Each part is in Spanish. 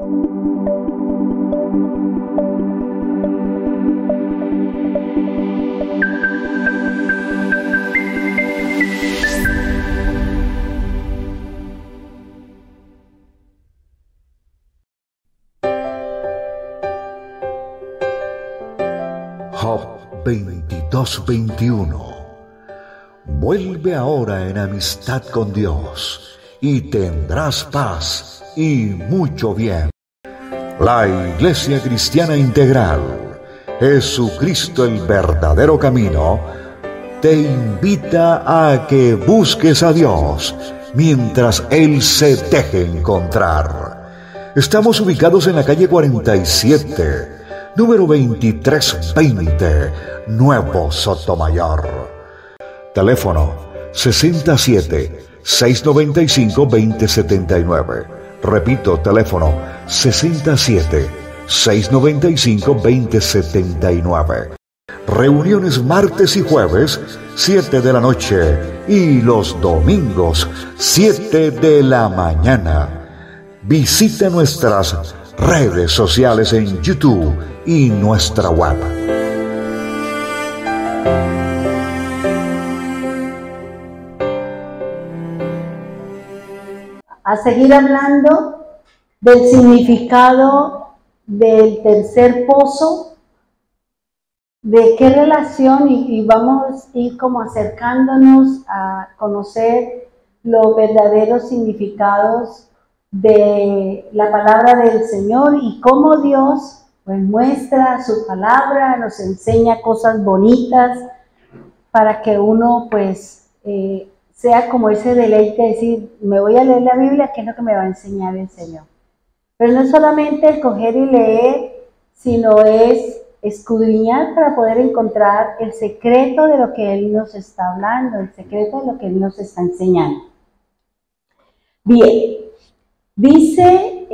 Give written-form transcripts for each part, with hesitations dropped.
Job 22:21. Vuelve ahora en amistad con Dios y tendrás paz y mucho bien. La Iglesia Cristiana Integral, Jesucristo el verdadero camino, te invita a que busques a Dios mientras Él se deje encontrar. Estamos ubicados en la calle 47, número 2320, Nuevo Sotomayor. Teléfono 67-695-2079. Repito, teléfono 67-695-2079. Reuniones martes y jueves, 7 de la noche, y los domingos, 7 de la mañana. Visita nuestras redes sociales en YouTube y nuestra web. A seguir hablando del significado del tercer pozo, de qué relación, y vamos a ir como acercándonos a conocer los verdaderos significados de la palabra del Señor y cómo Dios pues muestra su palabra, nos enseña cosas bonitas para que uno pues sea como ese deleite de decir, me voy a leer la Biblia, ¿qué es lo que me va a enseñar el Señor? Pero no es solamente el coger y leer, sino es escudriñar para poder encontrar el secreto de lo que Él nos está hablando, el secreto de lo que Él nos está enseñando. Bien, dice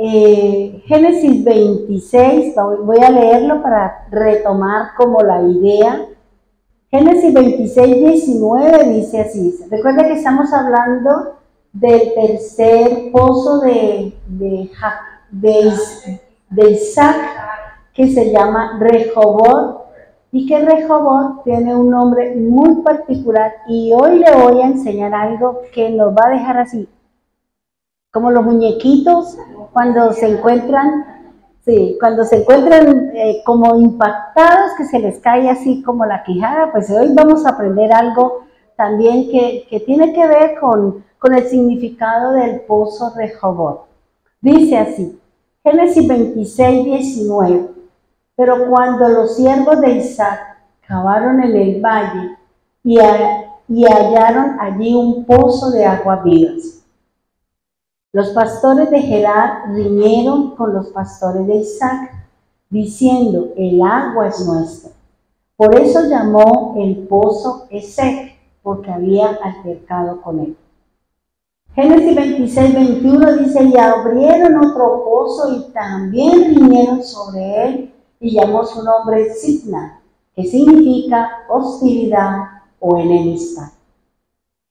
Génesis 26, voy a leerlo para retomar como la idea. Génesis 26:19 dice así. Recuerda que estamos hablando del tercer pozo de Isaac, que se llama Rehobot, y que Rehobot tiene un nombre muy particular, y hoy le voy a enseñar algo que nos va a dejar así, como los muñequitos cuando se encuentran, como impactados, que se les cae así como la quijada. Pues hoy vamos a aprender algo también que tiene que ver con el significado del pozo Rehobot. Dice así, Génesis 26:19, pero cuando los siervos de Isaac cavaron en el valle y hallaron allí un pozo de aguas vivas, los pastores de Gerar riñeron con los pastores de Isaac, diciendo, el agua es nuestra. Por eso llamó el pozo Esek, porque había altercado con él. Génesis 26:21 dice, y abrieron otro pozo y también riñeron sobre él, y llamó su nombre Sitna, que significa hostilidad o enemistad.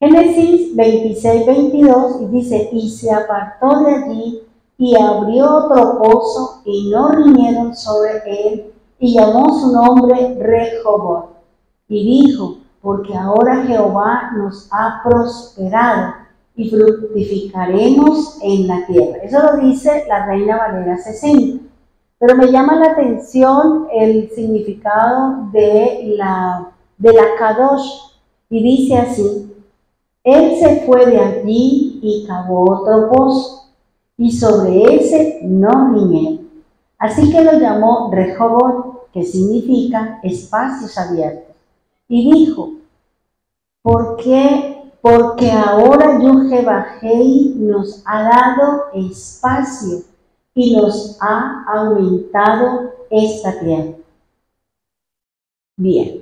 Génesis 26:22 dice, y se apartó de allí y abrió otro pozo y no riñeron sobre él, y llamó su nombre Rehobot, y dijo, porque ahora Jehová nos ha prosperado y fructificaremos en la tierra. Eso lo dice la Reina Valera 60. Pero me llama la atención el significado de la Kadosh, y dice así, él se fue de allí y cavó otro pozo, y sobre ese no riñeron. Así que lo llamó Rehobot, que significa espacios abiertos. Y dijo, ¿por qué? Porque ahora Yud-Heh-Vah-Heh nos ha dado espacio y nos ha aumentado esta tierra. Bien,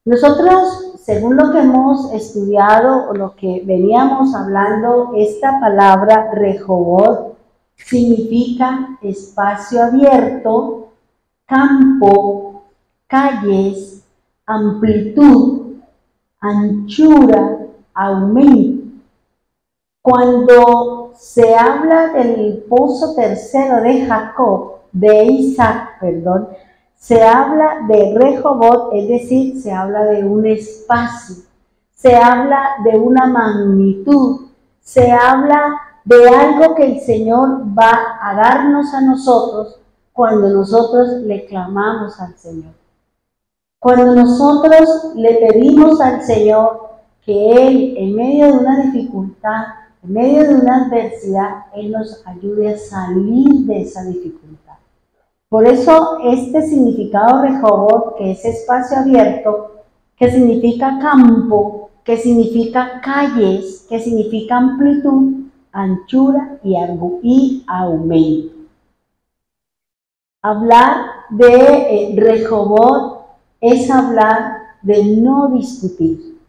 nosotros, según lo que hemos estudiado o lo que veníamos hablando, esta palabra Rehobot significa espacio abierto, campo, calles, amplitud, anchura, aumento. Cuando se habla del pozo tercero de Jacob, de Isaac, perdón, se habla de Rehobot, es decir, se habla de un espacio, se habla de una magnitud, se habla de algo que el Señor va a darnos a nosotros cuando nosotros le clamamos al Señor. Cuando nosotros le pedimos al Señor que Él, en medio de una dificultad, en medio de una adversidad, Él nos ayude a salir de esa dificultad. Por eso este significado Rehobot, que es espacio abierto, que significa campo, que significa calles, que significa amplitud, anchura y aumento. Hablar de Rehobot es hablar de no discutir,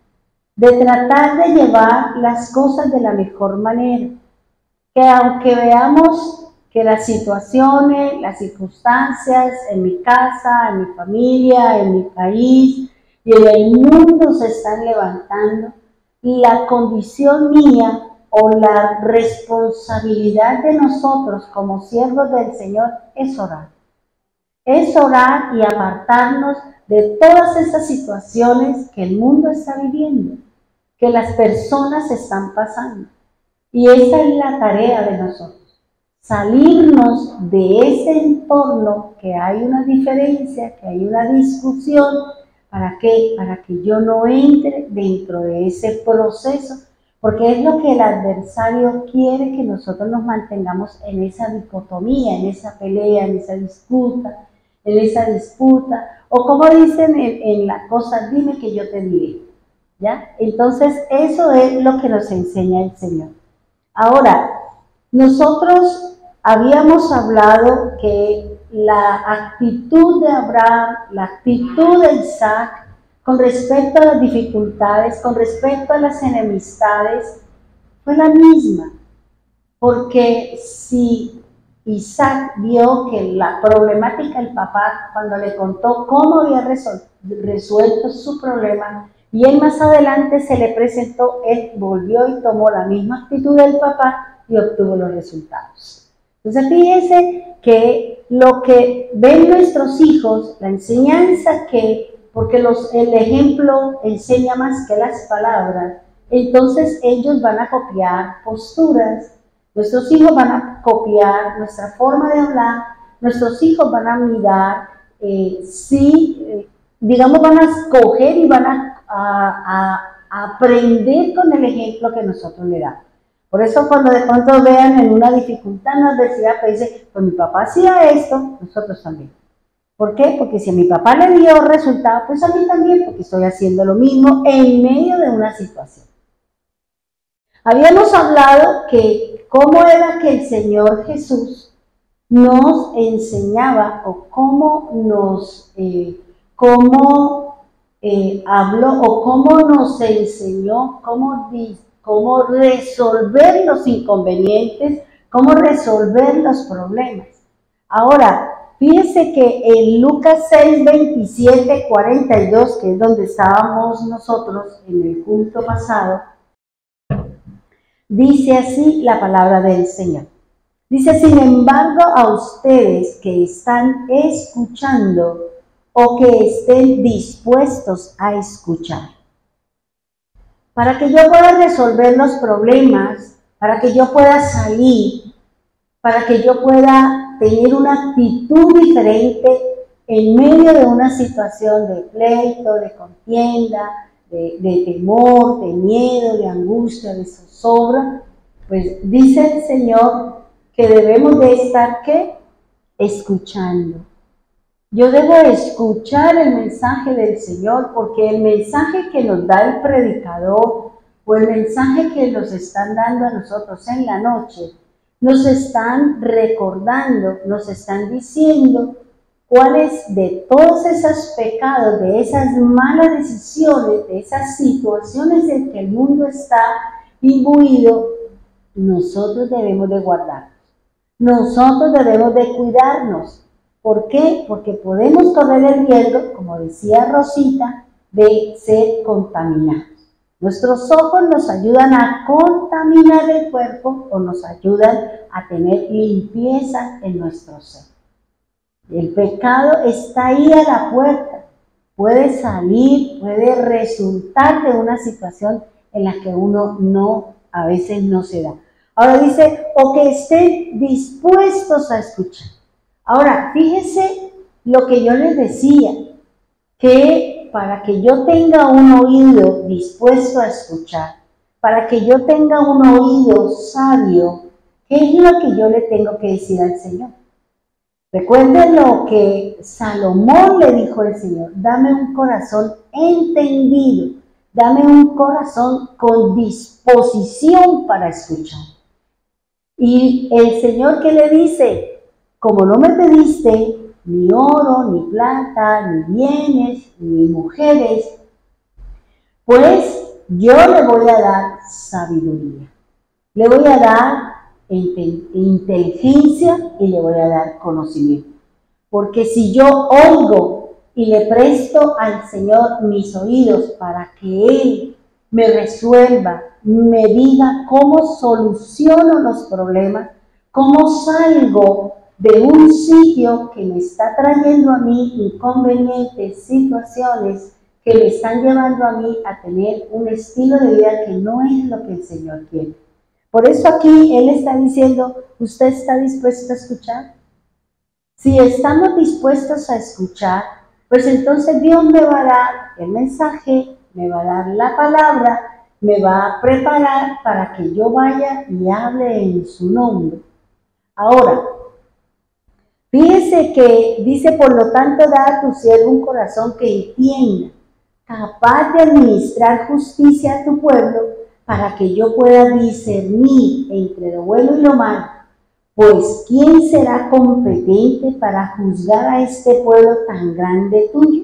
de tratar de llevar las cosas de la mejor manera, que aunque veamos que las situaciones, las circunstancias en mi casa, en mi familia, en mi país y en el mundo se están levantando, la condición mía o la responsabilidad de nosotros como siervos del Señor es orar. Es orar y apartarnos de todas esas situaciones que el mundo está viviendo, que las personas están pasando. Y esa es la tarea de nosotros. Salirnos de ese entorno que hay una diferencia, que hay una discusión. ¿Para qué? Para que yo no entre dentro de ese proceso, porque es lo que el adversario quiere, que nosotros nos mantengamos en esa dicotomía, en esa pelea, en esa disputa, o como dicen en la cosa, dime que yo te diré, ¿ya? Entonces eso es lo que nos enseña el Señor. Ahora, nosotros habíamos hablado que la actitud de Abraham, la actitud de Isaac, con respecto a las dificultades, con respecto a las enemistades, fue la misma. Porque si Isaac vio que la problemática del papá, cuando le contó cómo había resuelto su problema, y él más adelante se le presentó, él volvió y tomó la misma actitud del papá y obtuvo los resultados. Entonces fíjense que lo que ven nuestros hijos, la enseñanza porque el ejemplo enseña más que las palabras, entonces ellos van a copiar posturas, nuestros hijos van a copiar nuestra forma de hablar, nuestros hijos van a mirar, van a escoger y van a aprender con el ejemplo que nosotros le damos. Por eso cuando de pronto vean en una dificultad, en una adversidad, pues dicen, pues mi papá hacía esto, nosotros también. ¿Por qué? Porque si a mi papá le dio resultado, pues a mí también, porque estoy haciendo lo mismo en medio de una situación. Habíamos hablado que cómo era que el Señor Jesús nos enseñaba o cómo nos habló o cómo nos enseñó cómo resolver los inconvenientes, cómo resolver los problemas. Ahora, fíjense que en Lucas 6, 27, 42, que es donde estábamos nosotros en el culto pasado, dice así la palabra del Señor. Dice, sin embargo, a ustedes que están escuchando o que estén dispuestos a escuchar. Para que yo pueda resolver los problemas, para que yo pueda salir, para que yo pueda tener una actitud diferente en medio de una situación de pleito, de contienda, de temor, de miedo, de angustia, de zozobra, pues dice el Señor que debemos de estar, ¿qué? Escuchando. Yo debo escuchar el mensaje del Señor, porque el mensaje que nos da el predicador o el mensaje que nos están dando a nosotros en la noche, nos están recordando, nos están diciendo cuáles de todos esos pecados, de esas malas decisiones, de esas situaciones en que el mundo está imbuido, nosotros debemos de guardarnos. Nosotros debemos de cuidarnos. ¿Por qué? Porque podemos correr el riesgo, como decía Rosita, de ser contaminados. Nuestros ojos nos ayudan a contaminar el cuerpo o nos ayudan a tener limpieza en nuestro ser. El pecado está ahí a la puerta. Puede salir, puede resultar de una situación en la que uno a veces no se da. Ahora dice, o que estén dispuestos a escuchar. Ahora, fíjese lo que yo les decía, que para que yo tenga un oído dispuesto a escuchar, para que yo tenga un oído sabio, ¿qué es lo que yo le tengo que decir al Señor? Recuerden lo que Salomón le dijo al Señor: dame un corazón entendido, dame un corazón con disposición para escuchar. Y el Señor, ¿qué le dice? Como no me pediste ni oro, ni plata, ni bienes, ni mujeres, pues yo le voy a dar sabiduría, le voy a dar inteligencia y le voy a dar conocimiento. Porque si yo oigo y le presto al Señor mis oídos para que Él me resuelva, me diga cómo soluciono los problemas, cómo salgo de un sitio que me está trayendo a mí inconvenientes, situaciones que me están llevando a mí a tener un estilo de vida que no es lo que el Señor quiere. Por eso aquí Él está diciendo, ¿usted está dispuesto a escuchar? Si estamos dispuestos a escuchar, pues entonces Dios me va a dar el mensaje, me va a dar la palabra, me va a preparar para que yo vaya y hable en su nombre. Ahora, fíjese que dice, por lo tanto, da a tu siervo un corazón que entienda, capaz de administrar justicia a tu pueblo, para que yo pueda discernir entre lo bueno y lo malo. Pues, ¿quién será competente para juzgar a este pueblo tan grande tuyo?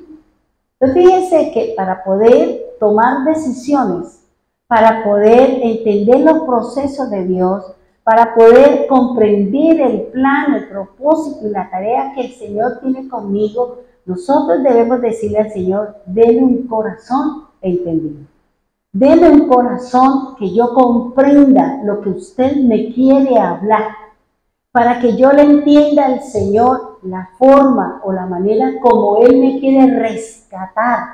Entonces, fíjense que para poder tomar decisiones, para poder entender los procesos de Dios, para poder comprender el plan, el propósito y la tarea que el Señor tiene conmigo, nosotros debemos decirle al Señor, deme un corazón entendido. Deme un corazón que yo comprenda lo que usted me quiere hablar, para que yo le entienda al Señor la forma o la manera como Él me quiere rescatar,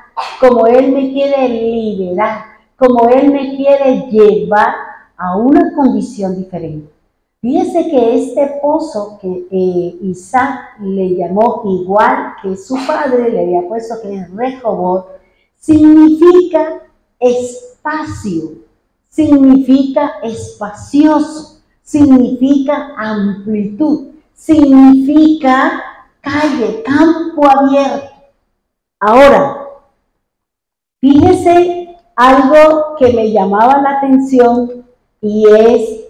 como Él me quiere liberar, como Él me quiere llevar a una condición diferente. Fíjese que este pozo que Isaac le llamó igual que su padre, le había puesto que es Rehobot, significa espacio, significa espacioso, significa amplitud, significa calle, campo abierto. Ahora, fíjese algo que me llamaba la atención y es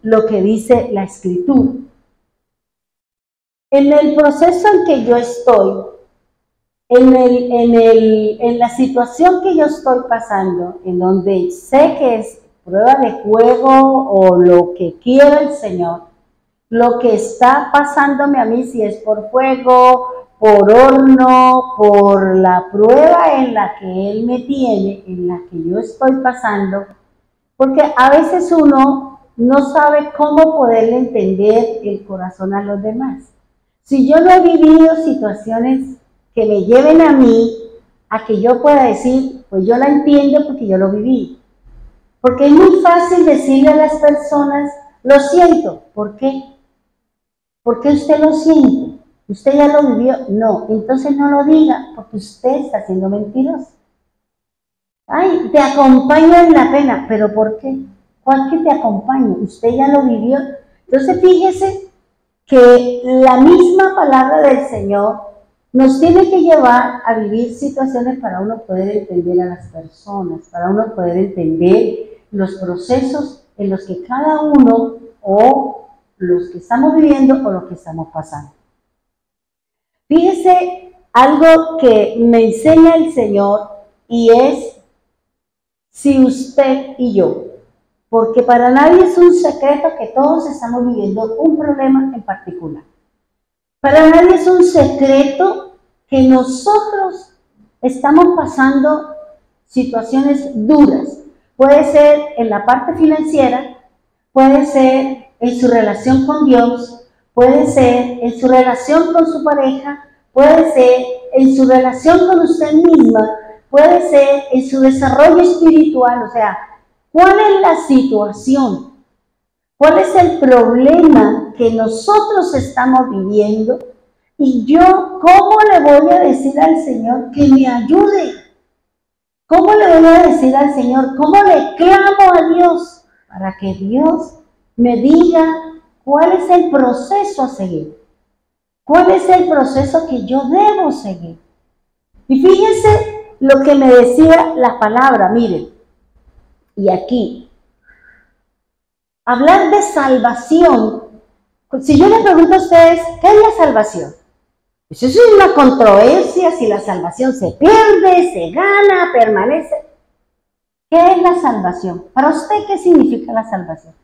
lo que dice la Escritura. En el proceso en que yo estoy, en la situación que yo estoy pasando, en donde sé que es prueba de fuego o lo que quiera el Señor, lo que está pasándome a mí, si es por fuego, por horno, por la prueba en la que Él me tiene, en la que yo estoy pasando, porque a veces uno no sabe cómo poderle entender el corazón a los demás. Si yo no he vivido situaciones que me lleven a mí a que yo pueda decir, pues yo la entiendo porque yo lo viví. Porque es muy fácil decirle a las personas, lo siento. ¿Por qué? ¿Por qué usted lo siente? ¿Usted ya lo vivió? No, entonces no lo diga, porque usted está siendo mentiroso. Ay, te acompaño en la pena, ¿pero por qué? ¿Cuál que te acompañe? Usted ya lo vivió. Entonces fíjese que la misma palabra del Señor nos tiene que llevar a vivir situaciones para uno poder entender a las personas, para uno poder entender los procesos en los que cada uno o los que estamos viviendo o los que estamos pasando. Fíjese algo que me enseña el Señor y es si usted y yo, porque para nadie es un secreto que todos estamos viviendo un problema en particular. Para nadie es un secreto que nosotros estamos pasando situaciones duras. Puede ser en la parte financiera, puede ser en su relación con Dios, puede ser en su relación con su pareja, puede ser en su relación con usted misma, puede ser en su desarrollo espiritual. O sea, ¿cuál es la situación? ¿Cuál es el problema que nosotros estamos viviendo? Y yo, ¿cómo le voy a decir al Señor que me ayude? ¿Cómo le voy a decir al Señor? ¿Cómo le clamo a Dios para que Dios me diga cuál es el proceso a seguir? ¿Cuál es el proceso que yo debo seguir? Y fíjense lo que me decía la palabra, miren, y aquí, hablar de salvación. Si yo le pregunto a ustedes, ¿qué es la salvación? Eso es una controversia, si la salvación se pierde, se gana, permanece. ¿Qué es la salvación? Para usted, ¿qué significa la salvación?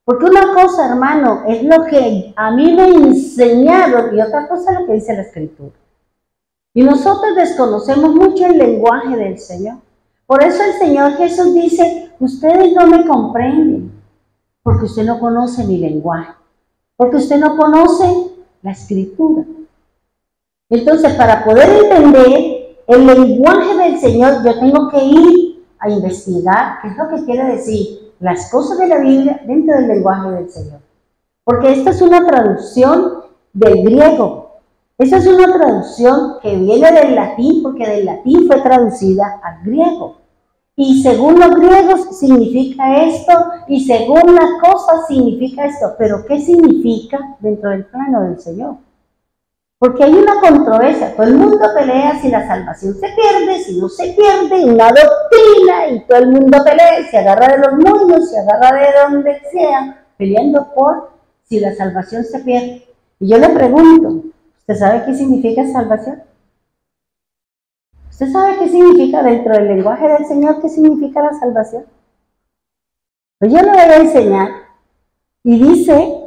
Porque una cosa, hermano, es lo que a mí me enseñaron y otra cosa es lo que dice la Escritura. Y nosotros desconocemos mucho el lenguaje del Señor. Por eso el Señor Jesús dice, ustedes no me comprenden, porque usted no conoce mi lenguaje, porque usted no conoce la Escritura. Entonces, para poder entender el lenguaje del Señor, yo tengo que ir a investigar qué es lo que quiere decir las cosas de la Biblia dentro del lenguaje del Señor. Porque esta es una traducción del griego. Esa es una traducción que viene del latín, porque del latín fue traducida al griego. Y según los griegos significa esto, y según las cosas significa esto. Pero ¿qué significa dentro del plano del Señor? Porque hay una controversia, todo el mundo pelea si la salvación se pierde, si no se pierde, una doctrina, y todo el mundo pelea, se agarra de los moños, se agarra de donde sea, peleando por si la salvación se pierde. Y yo le pregunto, ¿usted sabe qué significa salvación? ¿Usted sabe qué significa dentro del lenguaje del Señor, qué significa la salvación? Pues yo le voy a enseñar, y dice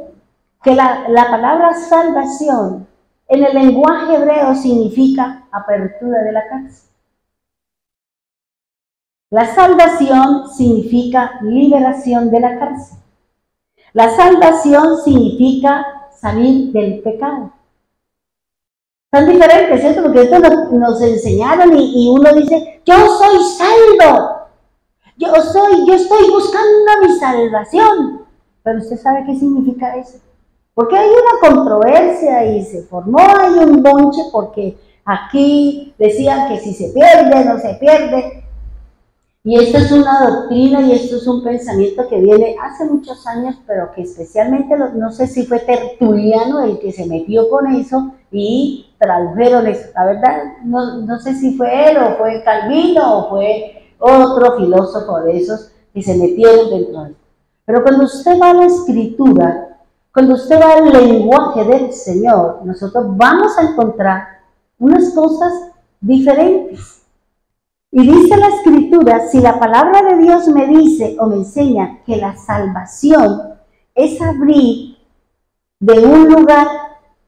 que la palabra salvación en el lenguaje hebreo significa apertura de la cárcel. La salvación significa liberación de la cárcel. La salvación significa salir del pecado. Son diferentes, ¿cierto? Porque esto nos enseñaron y uno dice, yo soy salvo. Yo estoy buscando mi salvación. Pero usted sabe qué significa eso. Porque hay una controversia y se formó ahí un bonche porque aquí decían que si se pierde, no se pierde. Y esto es una doctrina y esto es un pensamiento que viene hace muchos años, pero que especialmente, no sé si fue Tertuliano el que se metió con eso y tradujeron eso. La verdad, no sé si fue él o fue Calvino o fue otro filósofo de esos que se metieron dentro de eso. Pero cuando usted va a la Escritura, cuando usted va al lenguaje del Señor, nosotros vamos a encontrar unas cosas diferentes. Y dice la Escritura, si la palabra de Dios me dice o me enseña que la salvación es abrir de un lugar,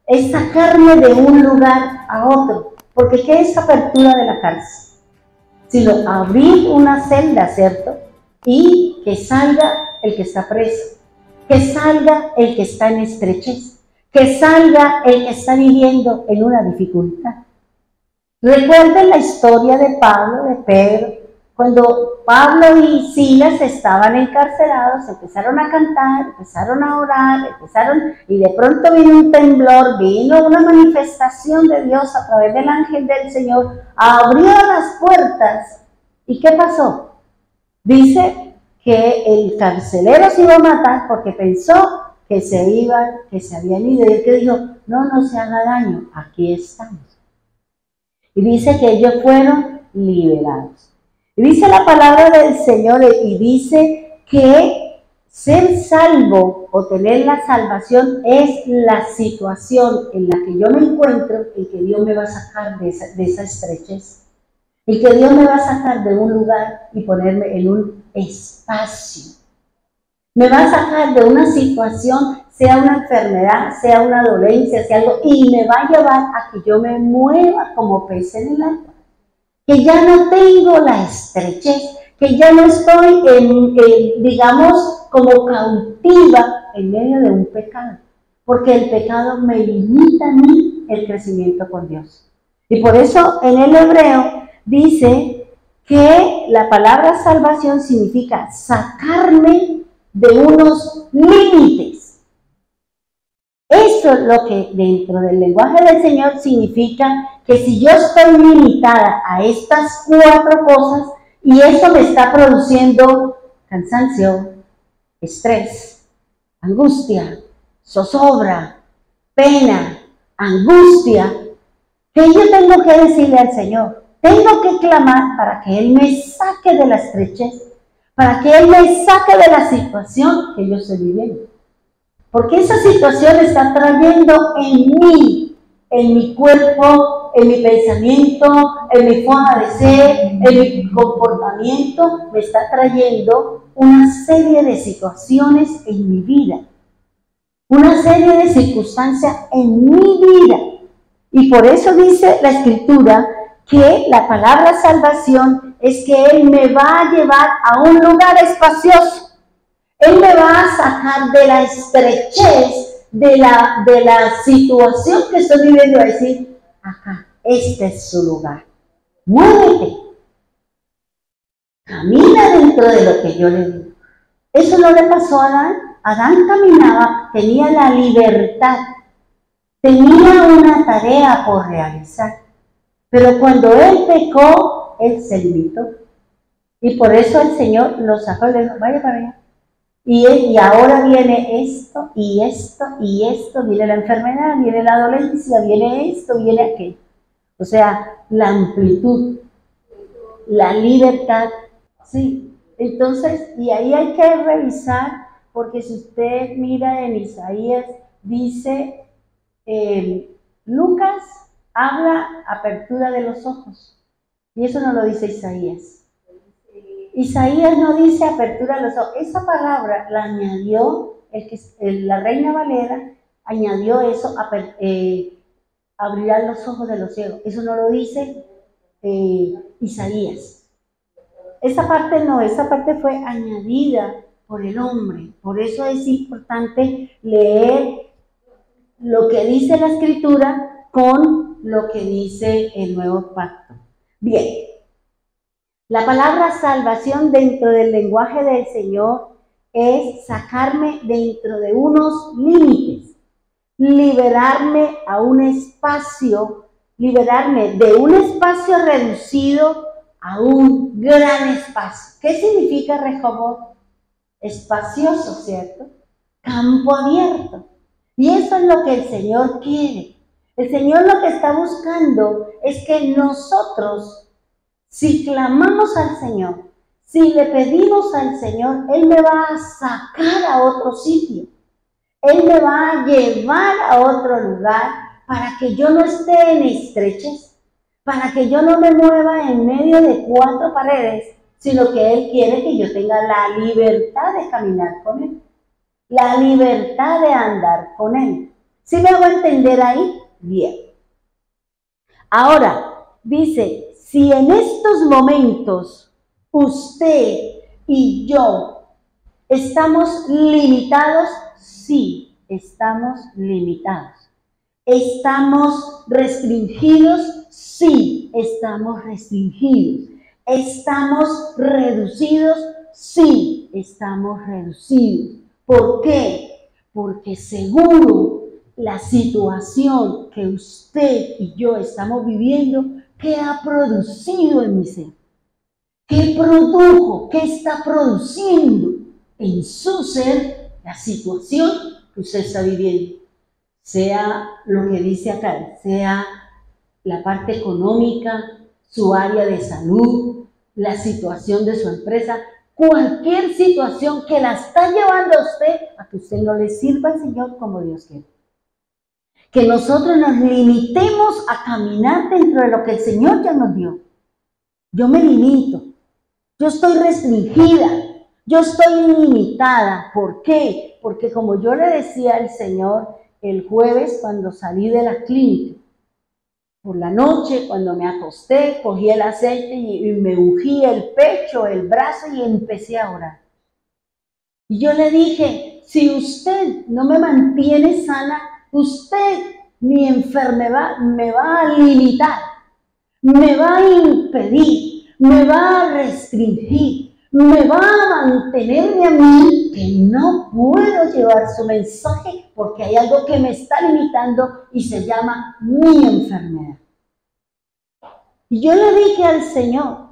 es sacarme de un lugar a otro. Porque ¿qué es apertura de la cárcel? Sino abrir una celda, ¿cierto? Y que salga el que está preso. Que salga el que está en estrechez, que salga el que está viviendo en una dificultad. Recuerden la historia de Pablo, de Pedro, cuando Pablo y Silas estaban encarcelados, empezaron a cantar, empezaron a orar, y de pronto vino un temblor, vino una manifestación de Dios a través del ángel del Señor, abrió las puertas, ¿y qué pasó? Dice que el carcelero se iba a matar porque pensó que se habían ido, y él que dijo, no se haga daño, aquí estamos. Y dice que ellos fueron liberados. Y dice la palabra del Señor, y dice que ser salvo o tener la salvación es la situación en la que yo me encuentro, y que Dios me va a sacar de esa estrechez. Y que Dios me va a sacar de un lugar y ponerme en un espacio. Me va a sacar de una situación, sea una enfermedad, sea una dolencia, sea algo, y me va a llevar a que yo me mueva como pez en el agua. que ya no tengo la estrechez, que ya no estoy digamos, como cautiva en medio de un pecado, porque el pecado me limita a mí el crecimiento con Dios. Y por eso en el hebreo dice que la palabra salvación significa sacarme de unos límites. Eso es lo que dentro del lenguaje del Señor significa que si yo estoy limitada a estas 4 cosas y eso me está produciendo cansancio, estrés, angustia, zozobra, pena, angustia, que yo tengo que decirle al Señor, tengo que clamar para que Él me saque de la estrechez, para que Él me saque de la situación que yo estoy viviendo. Porque esa situación está trayendo en mí, en mi cuerpo, en mi pensamiento, en mi forma de ser, en mi comportamiento, me está trayendo una serie de situaciones en mi vida, una serie de circunstancias en mi vida. Y por eso dice la Escritura que la palabra salvación es que Él me va a llevar a un lugar espacioso. Él me va a sacar de la estrechez, de la situación que estoy viviendo, a decir, acá, este es su lugar. Muévete. Camina dentro de lo que yo le digo. Eso no le pasó a Adán. Adán caminaba, tenía la libertad, tenía una tarea por realizar. Pero cuando él pecó, él se limitó. Y por eso el Señor lo sacó y le dijo, vaya para allá. Y ahora viene esto, y esto, y esto, viene la enfermedad, viene la dolencia, viene esto, viene aquello. O sea, la amplitud, la libertad, ¿sí? Entonces, y ahí hay que revisar, porque si usted mira en Isaías, dice, Lucas habla apertura de los ojos, y eso no lo dice Isaías. Isaías no dice apertura de los ojos. Esa palabra la añadió, la Reina Valera añadió eso, abrirá los ojos de los ciegos. Eso no lo dice Isaías. Esa parte no, esa parte fue añadida por el hombre. Por eso es importante leer lo que dice la Escritura con lo que dice el Nuevo Pacto. Bien. La palabra salvación dentro del lenguaje del Señor es sacarme dentro de unos límites, liberarme a un espacio, liberarme de un espacio reducido a un gran espacio. ¿Qué significa Rehoboth? Espacioso, ¿cierto? Campo abierto. Y eso es lo que el Señor quiere. El Señor lo que está buscando es que nosotros, si clamamos al Señor, si le pedimos al Señor, Él me va a sacar a otro sitio. Él me va a llevar a otro lugar para que yo no esté en estrechez, para que yo no me mueva en medio de 4 paredes, sino que Él quiere que yo tenga la libertad de caminar con Él, la libertad de andar con Él. ¿Sí me hago entender ahí? Bien. Ahora, dice, si en estos momentos usted y yo estamos limitados, sí, estamos limitados. ¿Estamos restringidos? Sí, estamos restringidos. ¿Estamos reducidos? Sí, estamos reducidos. ¿Por qué? Porque seguro la situación que usted y yo estamos viviendo, ¿qué ha producido en mi ser? ¿Qué produjo? ¿Qué está produciendo en su ser la situación que usted está viviendo? Sea lo que dice acá, sea la parte económica, su área de salud, la situación de su empresa, cualquier situación que la está llevando a usted a que usted no le sirva al Señor como Dios quiere. Que nosotros nos limitemos a caminar dentro de lo que el Señor ya nos dio. Yo me limito, yo estoy restringida, yo estoy limitada. ¿Por qué? Porque como yo le decía al Señor el jueves cuando salí de la clínica, Por la noche, cuando me acosté, cogí el aceite y me ungí el pecho, el brazo y empecé a orar. Y yo le dije, si usted no me mantiene sana, usted, mi enfermedad, me va a limitar, me va a impedir, me va a restringir, me va a mantenerme a mí que no puedo llevar su mensaje porque hay algo que me está limitando y se llama mi enfermedad. Y yo le dije al Señor,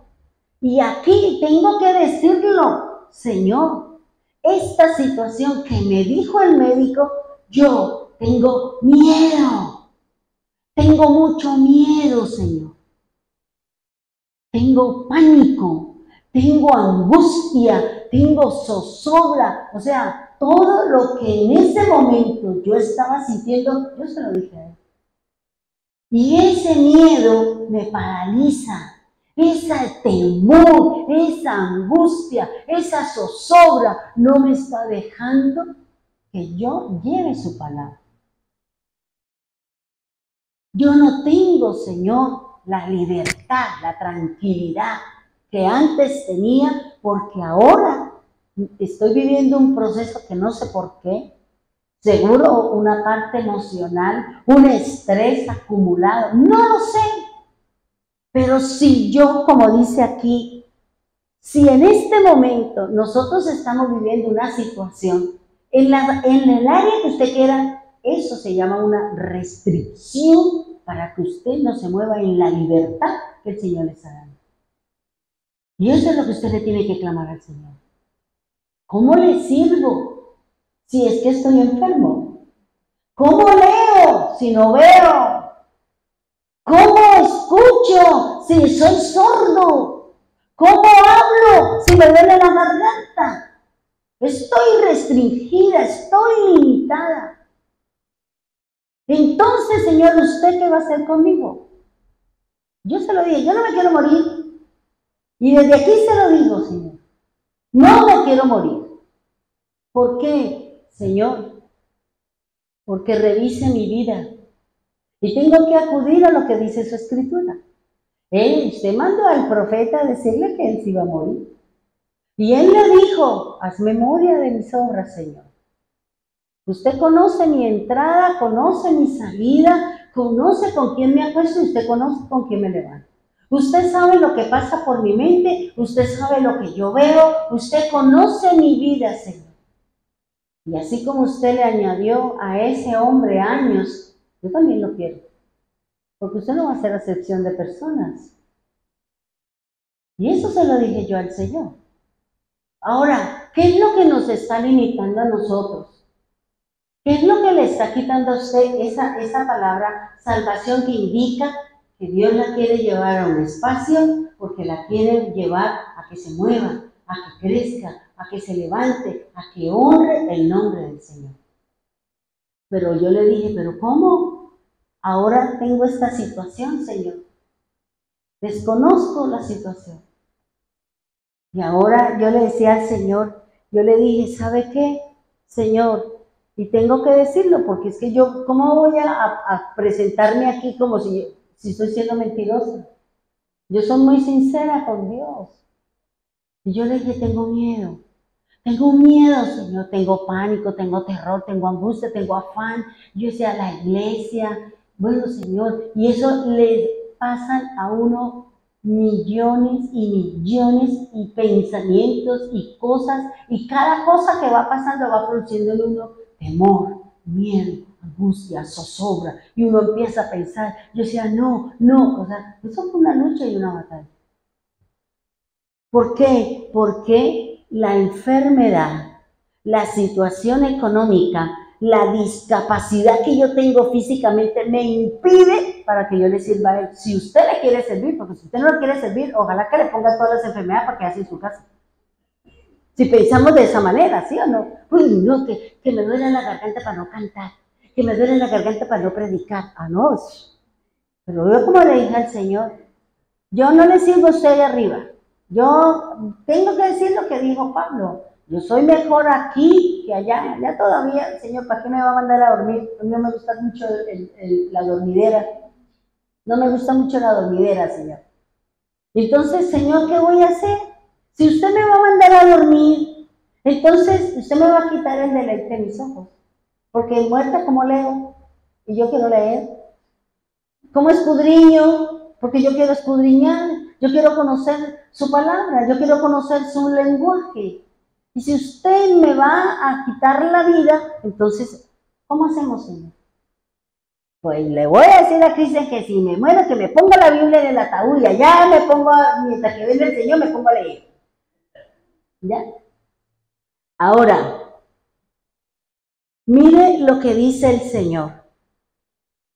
y aquí tengo que decirlo, Señor, esta situación que me dijo el médico, yo tengo miedo, tengo mucho miedo, Señor. Tengo pánico, tengo angustia, tengo zozobra, o sea, todo lo que en ese momento yo estaba sintiendo, yo se lo dije a él. Y ese miedo me paraliza, ese temor, esa angustia, esa zozobra no me está dejando que yo lleve su palabra. Yo no tengo, Señor, la libertad, la tranquilidad que antes tenía, porque ahora estoy viviendo un proceso que no sé por qué, seguro una parte emocional, un estrés acumulado, no lo sé. Pero si yo, como dice aquí, si en este momento nosotros estamos viviendo una situación, en el área que usted quiera, eso se llama una restricción para que usted no se mueva en la libertad que el Señor le está dando. Y eso es lo que usted le tiene que clamar al Señor. ¿Cómo le sirvo si es que estoy enfermo? ¿Cómo leo si no veo? ¿Cómo escucho si soy sordo? ¿Cómo hablo si me duele la garganta? Estoy restringida, estoy limitada. Entonces, Señor, ¿usted qué va a hacer conmigo? Yo se lo dije, yo no me quiero morir. Y desde aquí se lo digo, Señor. No me quiero morir. ¿Por qué, Señor? Porque revise mi vida. Y tengo que acudir a lo que dice su escritura. Usted mandó al profeta a decirle que él se iba a morir. Y él le dijo, haz memoria de mis obras, Señor. Usted conoce mi entrada, conoce mi salida, conoce con quién me acuesto y usted conoce con quién me levanto. Usted sabe lo que pasa por mi mente, usted sabe lo que yo veo, usted conoce mi vida, Señor. Y así como usted le añadió a ese hombre años, yo también lo quiero. Porque usted no va a hacer acepción de personas. Y eso se lo dije yo al Señor. Ahora, ¿qué es lo que nos está limitando a nosotros? ¿Qué es lo que le está quitando a usted esa palabra salvación que indica que Dios la quiere llevar a un espacio porque la quiere llevar a que se mueva, a que crezca, a que se levante, a que honre el nombre del Señor? Pero yo le dije, ¿pero cómo? Ahora tengo esta situación, Señor. Desconozco la situación. Y ahora yo le decía al Señor, yo le dije, ¿sabe qué, Señor? Y tengo que decirlo, porque es que yo, ¿cómo voy a presentarme aquí como si estoy siendo mentirosa? Yo soy muy sincera con Dios. Y yo le dije, tengo miedo, Señor, tengo pánico, tengo terror, tengo angustia, tengo afán. Yo decía, la iglesia, bueno, Señor, y eso le pasan a uno millones y millones y pensamientos y cosas, y cada cosa que va pasando va produciendo en uno temor, miedo, angustia, zozobra, y uno empieza a pensar, yo decía, no, o sea, eso fue una lucha y una batalla. ¿Por qué? Porque la enfermedad, la situación económica, la discapacidad que yo tengo físicamente me impide para que yo le sirva a él. Si usted le quiere servir, porque si usted no le quiere servir, ojalá que le ponga todas las enfermedades para que hace en su casa. Si pensamos de esa manera, ¿sí o no? Uy, no, que me duele la garganta para no cantar, que me duele la garganta para no predicar. Ah, no. Pero yo como le dije al Señor, yo no le sirvo a usted de arriba. Yo tengo que decir lo que dijo Pablo. Yo soy mejor aquí que allá. Allá todavía, Señor, ¿para qué me va a mandar a dormir? A mí no me gusta mucho la dormidera. No me gusta mucho la dormidera, Señor. Entonces, Señor, ¿qué voy a hacer? Si usted me va a mandar a dormir, entonces usted me va a quitar el deleite de mis ojos. Porque muerta, ¿cómo leo? Y yo quiero leer. ¿Cómo escudriño? Porque yo quiero escudriñar. Yo quiero conocer su palabra. Yo quiero conocer su lenguaje. Y si usted me va a quitar la vida, entonces, ¿cómo hacemos, Señor? Pues le voy a decir a Cristian que si me muero, que me ponga la Biblia en el ataúd y allá me pongo, mientras que viene el Señor, me pongo a leer. ¿Ya? Ahora, mire lo que dice el Señor.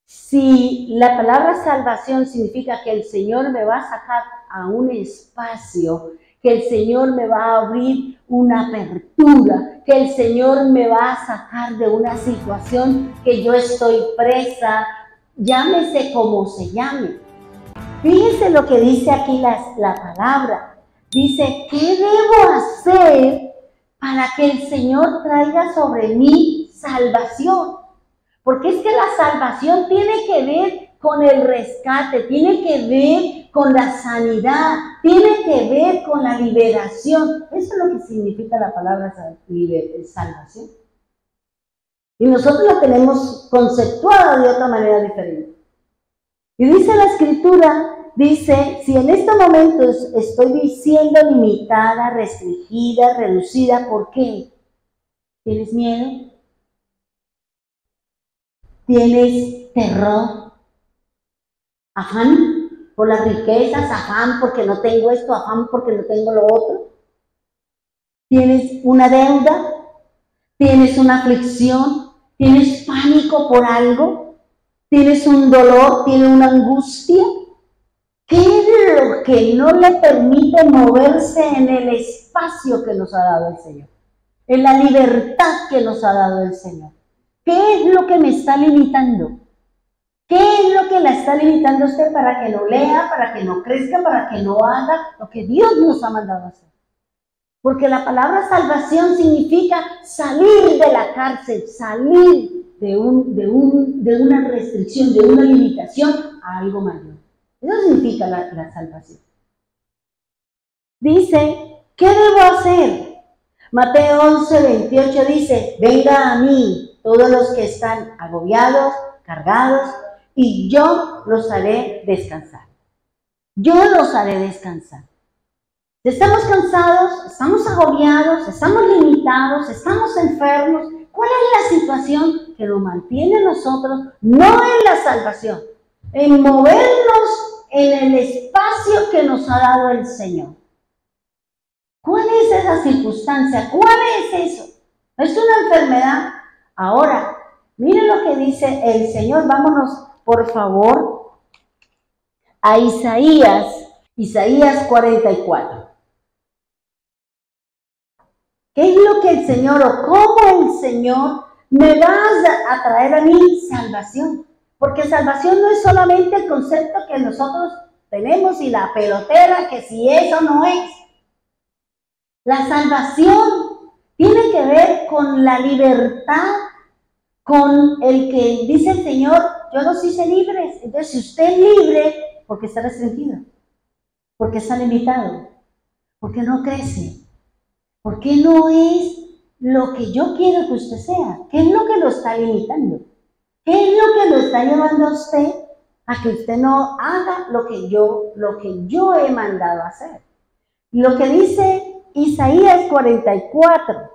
Si la palabra salvación significa que el Señor me va a sacar a un espacio, que el Señor me va a abrir una apertura, que el Señor me va a sacar de una situación que yo estoy presa, llámese como se llame. Fíjense lo que dice aquí la palabra. Dice, ¿qué debo hacer para que el Señor traiga sobre mí salvación? Porque es que la salvación tiene que ver con el rescate, tiene que ver con la sanidad, tiene que ver con la liberación. Eso es lo que significa la palabra salvación. Y nosotros la tenemos conceptuada de otra manera diferente. Y dice la Escritura, dice, si en estos momentos estoy siendo limitada, restringida, reducida, ¿por qué? ¿Tienes miedo? ¿Tienes terror? ¿Afán por las riquezas? ¿Afán porque no tengo esto? ¿Afán porque no tengo lo otro? ¿Tienes una deuda? ¿Tienes una aflicción? ¿Tienes pánico por algo? ¿Tienes un dolor? ¿Tienes una angustia? ¿Qué es lo que no le permite moverse en el espacio que nos ha dado el Señor? En la libertad que nos ha dado el Señor. ¿Qué es lo que me está limitando? ¿Qué es lo que la está limitando a usted para que no lea, para que no crezca, para que no haga lo que Dios nos ha mandado a hacer? Porque la palabra salvación significa salir de la cárcel, salir de una restricción, de una limitación a algo mayor. Eso significa la salvación. Dice, ¿qué debo hacer? Mateo 11:28 dice, venga a mí todos los que están agobiados, cargados, y yo los haré descansar. Yo los haré descansar. Estamos cansados, estamos agobiados, estamos limitados, estamos enfermos. ¿Cuál es la situación que nos mantiene a nosotros? No en la salvación, en movernos en el espacio que nos ha dado el Señor. ¿Cuál es esa circunstancia? ¿Cuál es eso? ¿Es una enfermedad? Ahora, miren lo que dice el Señor. Vámonos, por favor, a Isaías 44. ¿Qué es lo que el Señor o cómo el Señor me va a traer a mí salvación? Porque salvación no es solamente el concepto que nosotros tenemos y la pelotera, que si eso no es. La salvación tiene que ver con la libertad, con el que dice el Señor, yo los hice libres. Entonces, si usted es libre, ¿por qué está restringido? ¿Por qué está limitado? ¿Por qué no crece? ¿Por qué no es lo que yo quiero que usted sea? ¿Qué es lo que lo está limitando? ¿Qué es lo que lo está llevando a usted a que usted no haga lo que yo he mandado a hacer? Lo que dice Isaías 44,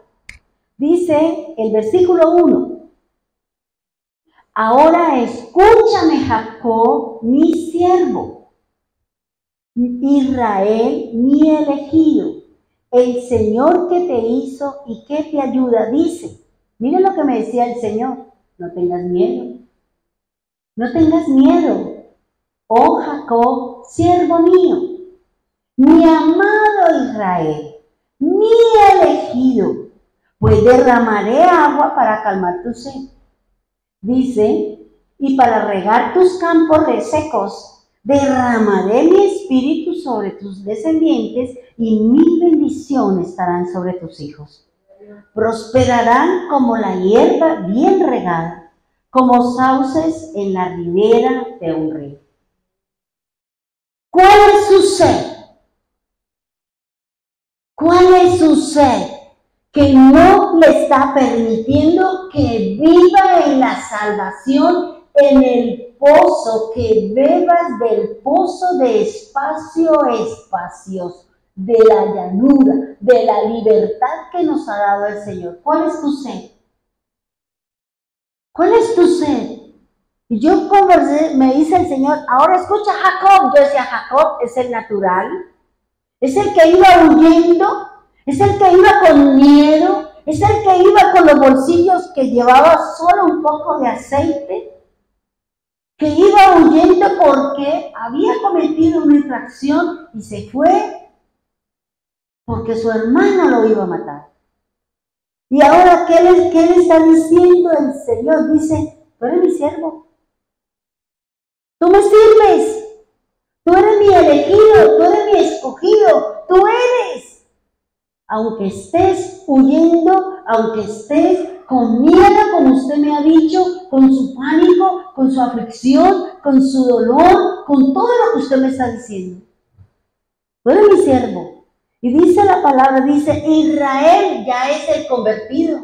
dice el versículo 1. Ahora escúchame, Jacob, mi siervo, Israel, mi elegido, el Señor que te hizo y que te ayuda, dice, miren lo que me decía el Señor, no tengas miedo, no tengas miedo, oh Jacob, siervo mío, mi amado Israel, mi elegido, pues derramaré agua para calmar tu sed. Dice, y para regar tus campos resecos, derramaré mi espíritu sobre tus descendientes y mi bendición estarán sobre tus hijos. Prosperarán como la hierba bien regada, como sauces en la ribera de un río. ¿Cuál es su sed? ¿Cuál es su sed? Que no le está permitiendo que viva en la salvación, en el pozo, que bebas del pozo de espacio espacioso, de la llanura, de la libertad que nos ha dado el Señor. ¿Cuál es tu sed? ¿Cuál es tu sed? Y yo conversé, me dice el Señor, ahora escucha a Jacob. Yo decía, Jacob es el natural, es el que iba huyendo, es el que iba con miedo, es el que iba con los bolsillos que llevaba solo un poco de aceite, que iba huyendo porque había cometido una infracción y se fue porque su hermano lo iba a matar. Y ahora, ¿qué le está diciendo el Señor? Dice, tú eres mi siervo, tú me sirves, tú eres mi elegido, tú eres mi escogido, tú eres. Aunque estés huyendo, aunque estés con miedo, como usted me ha dicho, con su pánico, con su aflicción, con su dolor, con todo lo que usted me está diciendo. Tú eres mi siervo. Y dice la palabra, dice, Israel ya es el convertido,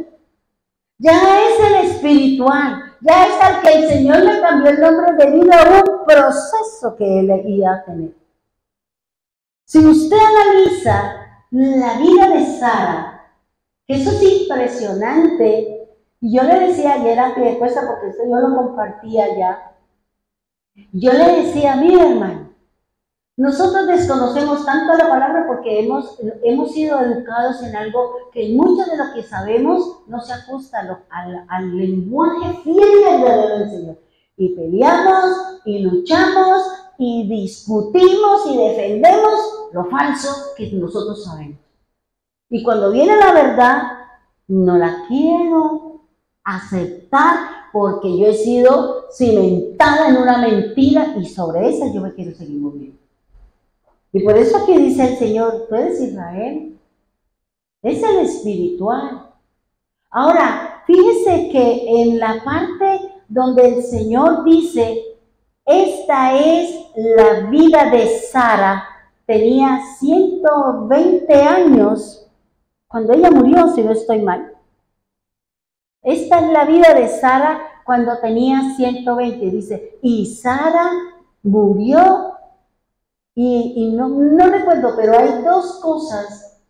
ya es el espiritual, ya es al que el Señor le cambió el nombre debido a un proceso que él iba a tener. Si usted analiza la vida de Sara, que eso es impresionante, y yo le decía ayer a Piedecuesta, porque eso yo lo compartía ya, yo le decía, mira hermano, nosotros desconocemos tanto la palabra porque hemos sido educados en algo que mucho de lo que sabemos no se ajusta al lenguaje fiel y verdadero del Señor. Y peleamos, y luchamos, y discutimos, y defendemos lo falso que nosotros sabemos. Y cuando viene la verdad, no la quiero aceptar porque yo he sido cimentada en una mentira y sobre esa yo me quiero seguir moviendo. Y por eso aquí dice el Señor, tú eres Israel, es el espiritual. Ahora, fíjese que en la parte donde el Señor dice, esta es la vida de Sara, tenía 120 años cuando ella murió, si no estoy mal. Esta es la vida de Sara cuando tenía 120, dice, y Sara murió. Y no recuerdo, pero hay dos cosas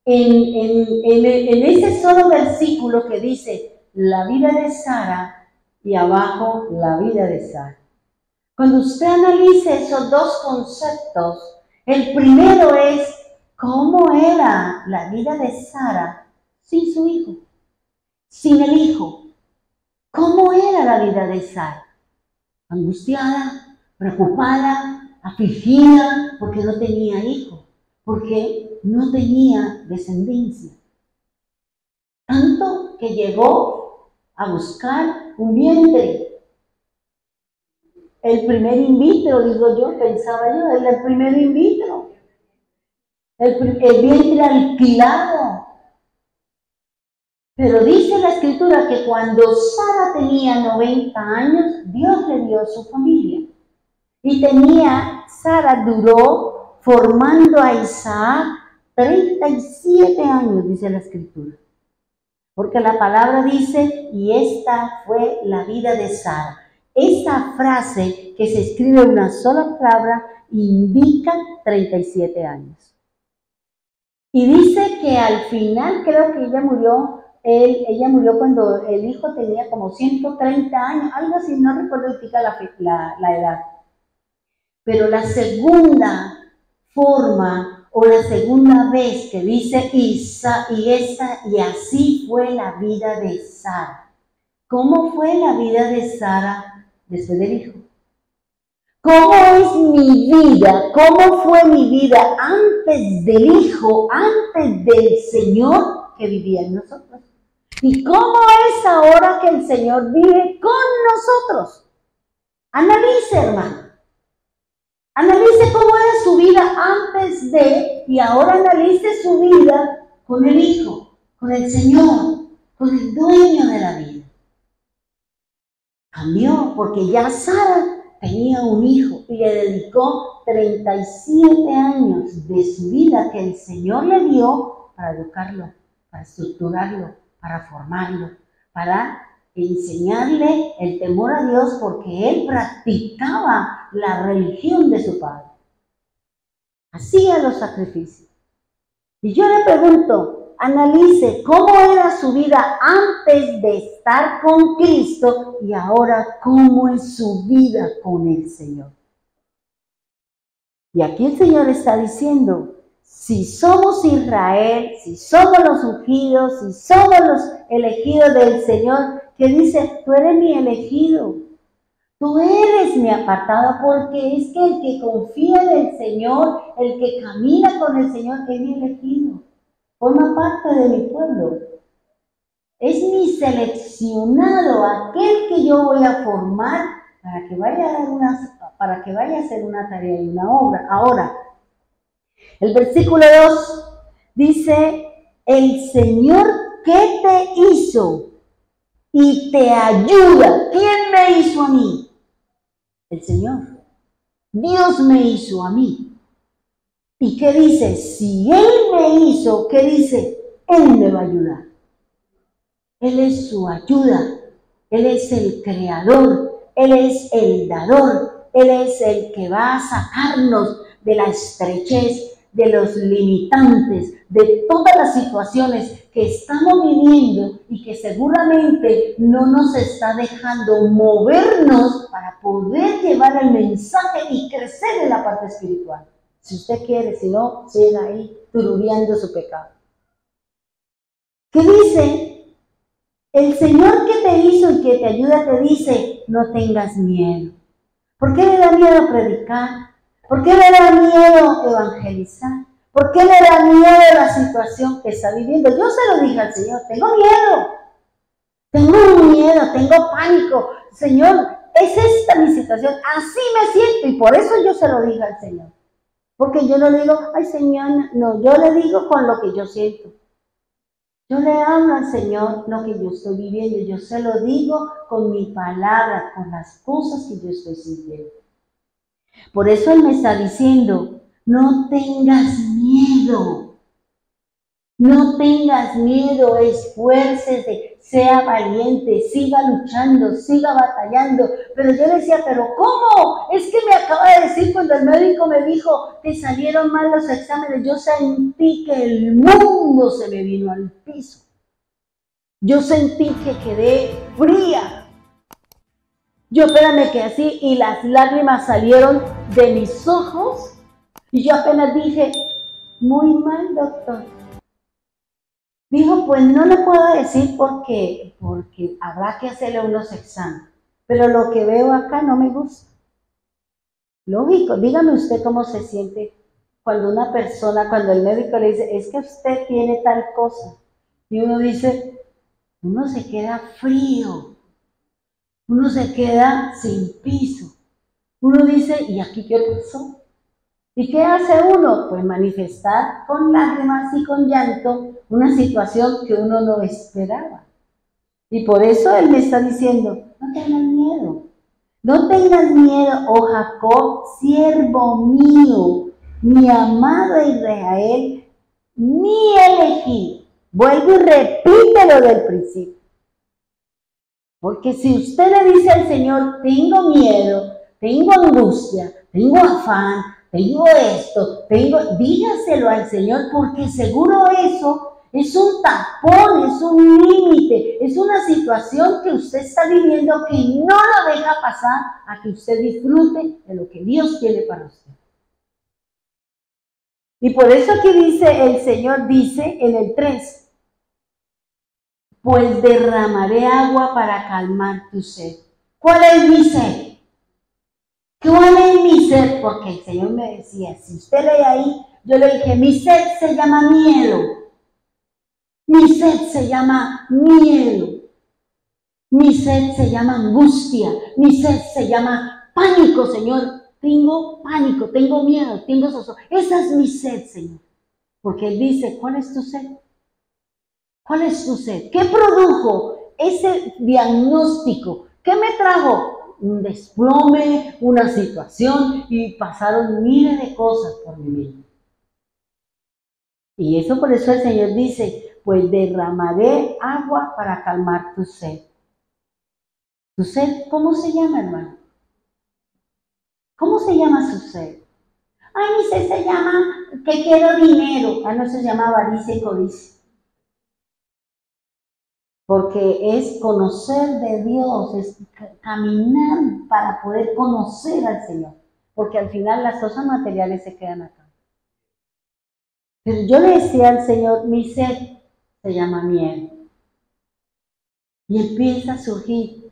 en ese solo versículo que dice la vida de Sara y abajo la vida de Sara. Cuando usted analice esos dos conceptos, el primero es cómo era la vida de Sara sin su hijo, sin el hijo. ¿Cómo era la vida de Sara? Angustiada, preocupada, afligida porque no tenía hijo, porque no tenía descendencia. Tanto que llegó a buscar un vientre. El primer in vitro, digo yo, pensaba yo, era el primer in vitro. El vientre alquilado. Pero dice la Escritura que cuando Sara tenía 90 años, Dios le dio su familia. Y Sara duró formando a Isaac 37 años, dice la Escritura. Porque la palabra dice, y esta fue la vida de Sara. Esta frase que se escribe en una sola palabra indica 37 años. Y dice que al final, creo que ella murió cuando el hijo tenía como 130 años, algo así, no recuerdo la edad. Pero la segunda forma o la segunda vez que dice y así fue la vida de Sara. ¿Cómo fue la vida de Sara después del hijo? ¿Cómo es mi vida? ¿Cómo fue mi vida antes del hijo, antes del Señor que vivía en nosotros? ¿Y cómo es ahora que el Señor vive con nosotros? Analice, hermano. Analice cómo era su vida antes de y ahora analice su vida con el Hijo, con el Señor, con el dueño de la vida. Cambió porque ya Sara tenía un hijo y le dedicó 37 años de su vida que el Señor le dio para educarlo, para estructurarlo, para formarlo, para enseñarle el temor a Dios, porque él practicaba la religión de su padre. Hacía los sacrificios. Y yo le pregunto, analice cómo era su vida antes de estar con Cristo y ahora cómo es su vida con el Señor. Y aquí el Señor está diciendo, si somos Israel, si somos los ungidos, si somos los elegidos del Señor, que dice, tú eres mi elegido, tú eres mi apartado, porque es que el que confía en el Señor, el que camina con el Señor, es mi elegido, forma parte de mi pueblo, es mi seleccionado, aquel que yo voy a formar para que vaya a hacer una tarea y una obra. Ahora, el versículo 2 dice, el Señor que te hizo y te ayuda. ¿Quién me hizo a mí? El Señor. Dios me hizo a mí. ¿Y qué dice? Si Él me hizo, ¿qué dice? Él me va a ayudar. Él es su ayuda. Él es el creador. Él es el dador. Él es el que va a sacarnos de la estrechez, de los limitantes, de todas las situaciones que estamos viviendo y que seguramente no nos está dejando movernos para poder llevar el mensaje y crecer en la parte espiritual. Si usted quiere, si no, siga ahí turuleando su pecado. ¿Qué dice? El Señor que te hizo y que te ayuda te dice, no tengas miedo. ¿Por qué le da miedo predicar? ¿Por qué le da miedo evangelizar? ¿Por qué le da miedo la situación que está viviendo? Yo se lo dije al Señor, tengo miedo, tengo pánico. Señor, es esta mi situación, así me siento y por eso yo se lo dije al Señor. Porque yo no le digo, ay Señor, no, yo le digo con lo que yo siento. Yo le hablo al Señor lo que yo estoy viviendo, yo se lo digo con mi palabra, con las cosas que yo estoy sintiendo. Por eso Él me está diciendo, no tengas miedo, no tengas miedo, esfuércese, sea valiente, siga luchando, siga batallando. Pero yo decía, ¿pero cómo? Es que me acaba de decir cuando el médico me dijo que salieron mal los exámenes, yo sentí que el mundo se me vino al piso. Yo sentí que quedé fría. Yo espérame que así y las lágrimas salieron de mis ojos y yo apenas dije, muy mal doctor. Dijo, pues no le puedo decir porque habrá que hacerle unos exámenes, pero lo que veo acá no me gusta. Lógico, dígame usted cómo se siente cuando una persona, cuando el médico le dice, es que usted tiene tal cosa, y uno dice, uno se queda frío, uno se queda sin piso, uno dice, ¿y aquí qué pasó? ¿Y qué hace uno? Pues manifestar con lágrimas y con llanto una situación que uno no esperaba. Y por eso Él me está diciendo, no tengas miedo. No tengas miedo, oh Jacob, siervo mío, mi amado Israel, mi elegido. Vuelvo y repítelo del principio. Porque si usted le dice al Señor, tengo miedo, tengo angustia, tengo afán, tengo esto, dígaselo al Señor, porque seguro eso es un tapón, es un límite, es una situación que usted está viviendo que no lo deja pasar a que usted disfrute de lo que Dios quiere para usted. Y por eso aquí dice, el Señor dice en el 3, pues derramaré agua para calmar tu sed. ¿Cuál es mi sed? ¿Cuál es mi sed? Porque el Señor me decía, si usted lee ahí, yo le dije, mi sed se llama miedo. Mi sed se llama miedo. Mi sed se llama angustia. Mi sed se llama pánico, Señor. Tengo pánico, tengo miedo, tengo zozobra. Esa es mi sed, Señor. Porque Él dice, ¿cuál es tu sed? ¿Cuál es tu sed? ¿Qué produjo ese diagnóstico? ¿Qué me trajo? un desplome, una situación, y pasaron miles de cosas por mi mente. Y eso por eso el Señor dice, pues derramaré agua para calmar tu sed. ¿Tu sed cómo se llama, hermano? ¿Cómo se llama su sed? Ay, mi sed se llama que quiero dinero. Ah, no, se llama avaricia y codicia. Porque es conocer de Dios, es caminar para poder conocer al Señor. Porque al final las cosas materiales se quedan acá. Pero yo le decía al Señor, mi sed se llama miedo. Y empieza a surgir,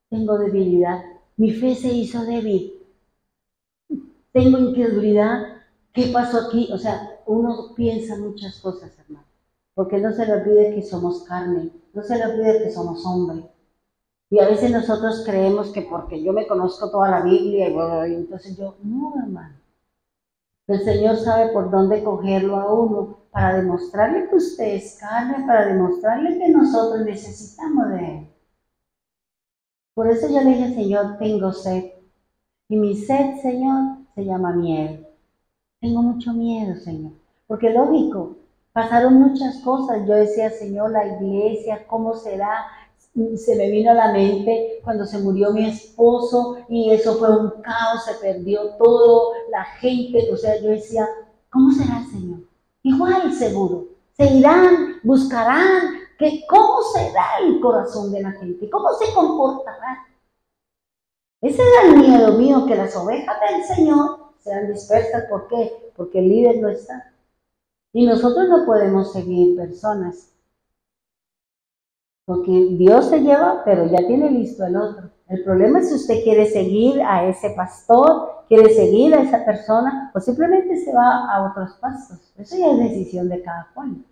tengo debilidad, mi fe se hizo débil, tengo incredulidad, ¿qué pasó aquí? O sea, uno piensa muchas cosas, hermano. Porque no se le olvide que somos carne, no se le olvide que somos hombre. Y a veces nosotros creemos que porque yo me conozco toda la Biblia y entonces yo, no, hermano. El Señor sabe por dónde cogerlo a uno para demostrarle que usted es carne, para demostrarle que nosotros necesitamos de Él. Por eso yo le dije, Señor, tengo sed. Y mi sed, Señor, se llama miedo. Tengo mucho miedo, Señor. Porque lógico, pasaron muchas cosas. Yo decía, Señor, la iglesia, ¿cómo será? Se me vino a la mente cuando se murió mi esposo y eso fue un caos, se perdió todo, la gente, o sea, yo decía, ¿cómo será, Señor? Igual seguro, se irán, buscarán, ¿cómo será el corazón de la gente? ¿Cómo se comportará? Ese era el miedo mío, que las ovejas del Señor sean dispersas. ¿Por qué? Porque el líder no está. Y nosotros no podemos seguir personas. Porque Dios se lleva, pero ya tiene listo el otro. El problema es si usted quiere seguir a ese pastor, quiere seguir a esa persona, o simplemente se va a otros pastos. Eso ya es decisión de cada cual.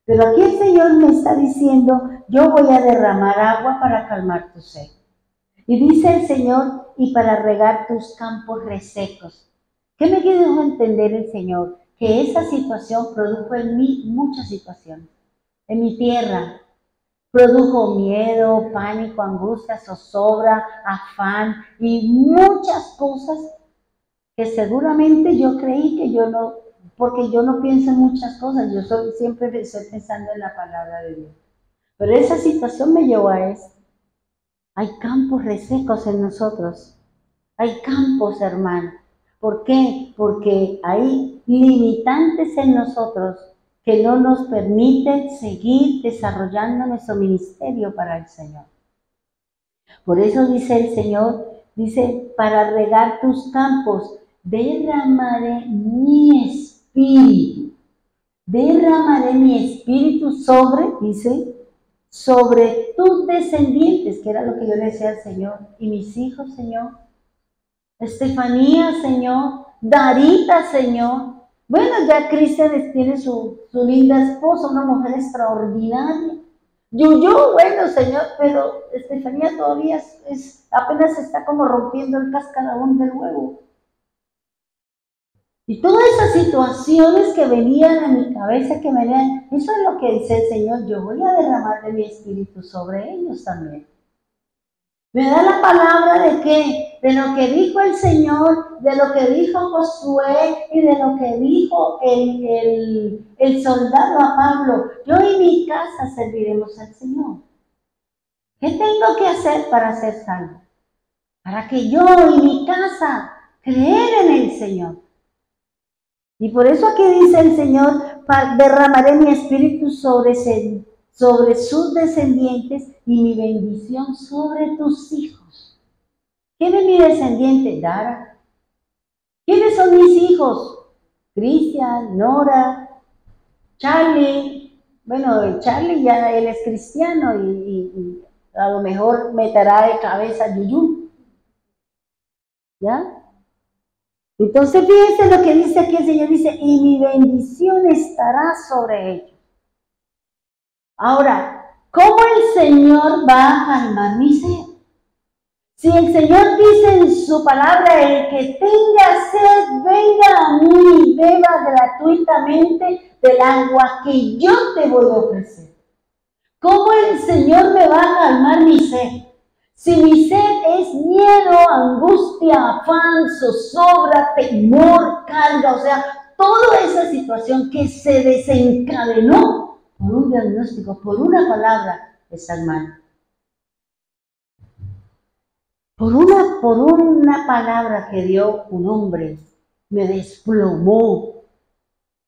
Pero aquí el Señor me está diciendo, yo voy a derramar agua para calmar tu sed. Y dice el Señor, y para regar tus campos resecos. ¿Qué me quiere entender el Señor? Que esa situación produjo en mí muchas situaciones. En mi tierra produjo miedo, pánico, angustia, zozobra, afán y muchas cosas que seguramente yo creí que yo no, porque yo no pienso en muchas cosas, yo siempre estoy pensando en la palabra de Dios. Pero esa situación me llevó a esto. Hay campos resecos en nosotros. Hay campos, hermano. ¿Por qué? Porque hay limitantes en nosotros que no nos permiten seguir desarrollando nuestro ministerio para el Señor. Por eso dice el Señor, dice, para regar tus campos, derramaré mi espíritu. Derramaré mi espíritu sobre, dice, sobre tus descendientes, que era lo que yo le decía al Señor, y mis hijos, Señor, Estefanía, Señor, Darita, Señor. Bueno, ya Cristian tiene su linda esposa, una mujer extraordinaria. Yuyu, bueno, Señor, pero Estefanía todavía apenas está como rompiendo el cascarón del huevo. Y todas esas situaciones que venían a mi cabeza, que venían, eso es lo que dice el Señor, yo voy a derramar de mi espíritu sobre ellos también. Me da la palabra de qué, de lo que dijo el Señor, de lo que dijo Josué y de lo que dijo el soldado a Pablo. Yo y mi casa serviremos al Señor. ¿Qué tengo que hacer para ser salvo? Para que yo y mi casa creer en el Señor. Y por eso aquí dice el Señor, derramaré mi espíritu sobre sus descendientes y mi bendición sobre tus hijos. ¿Quién es mi descendiente? Dara. ¿Quiénes son mis hijos? Cristian, Nora, Charlie. Bueno, Charlie ya él es cristiano y a lo mejor meterá de cabeza Yuyu. ¿Ya? Entonces fíjense lo que dice aquí el Señor, dice, y mi bendición estará sobre ellos. Ahora, ¿cómo el Señor va a calmar mi sed? Si el Señor dice en su palabra, el que tenga sed, venga a mí y beba gratuitamente del agua que yo te voy a ofrecer. ¿Cómo el Señor me va a calmar mi sed? Si mi sed es miel angustia, afán, zozobra, temor, carga, o sea, toda esa situación que se desencadenó por un diagnóstico, por una palabra, estás mal. Por una palabra que dio un hombre, me desplomó,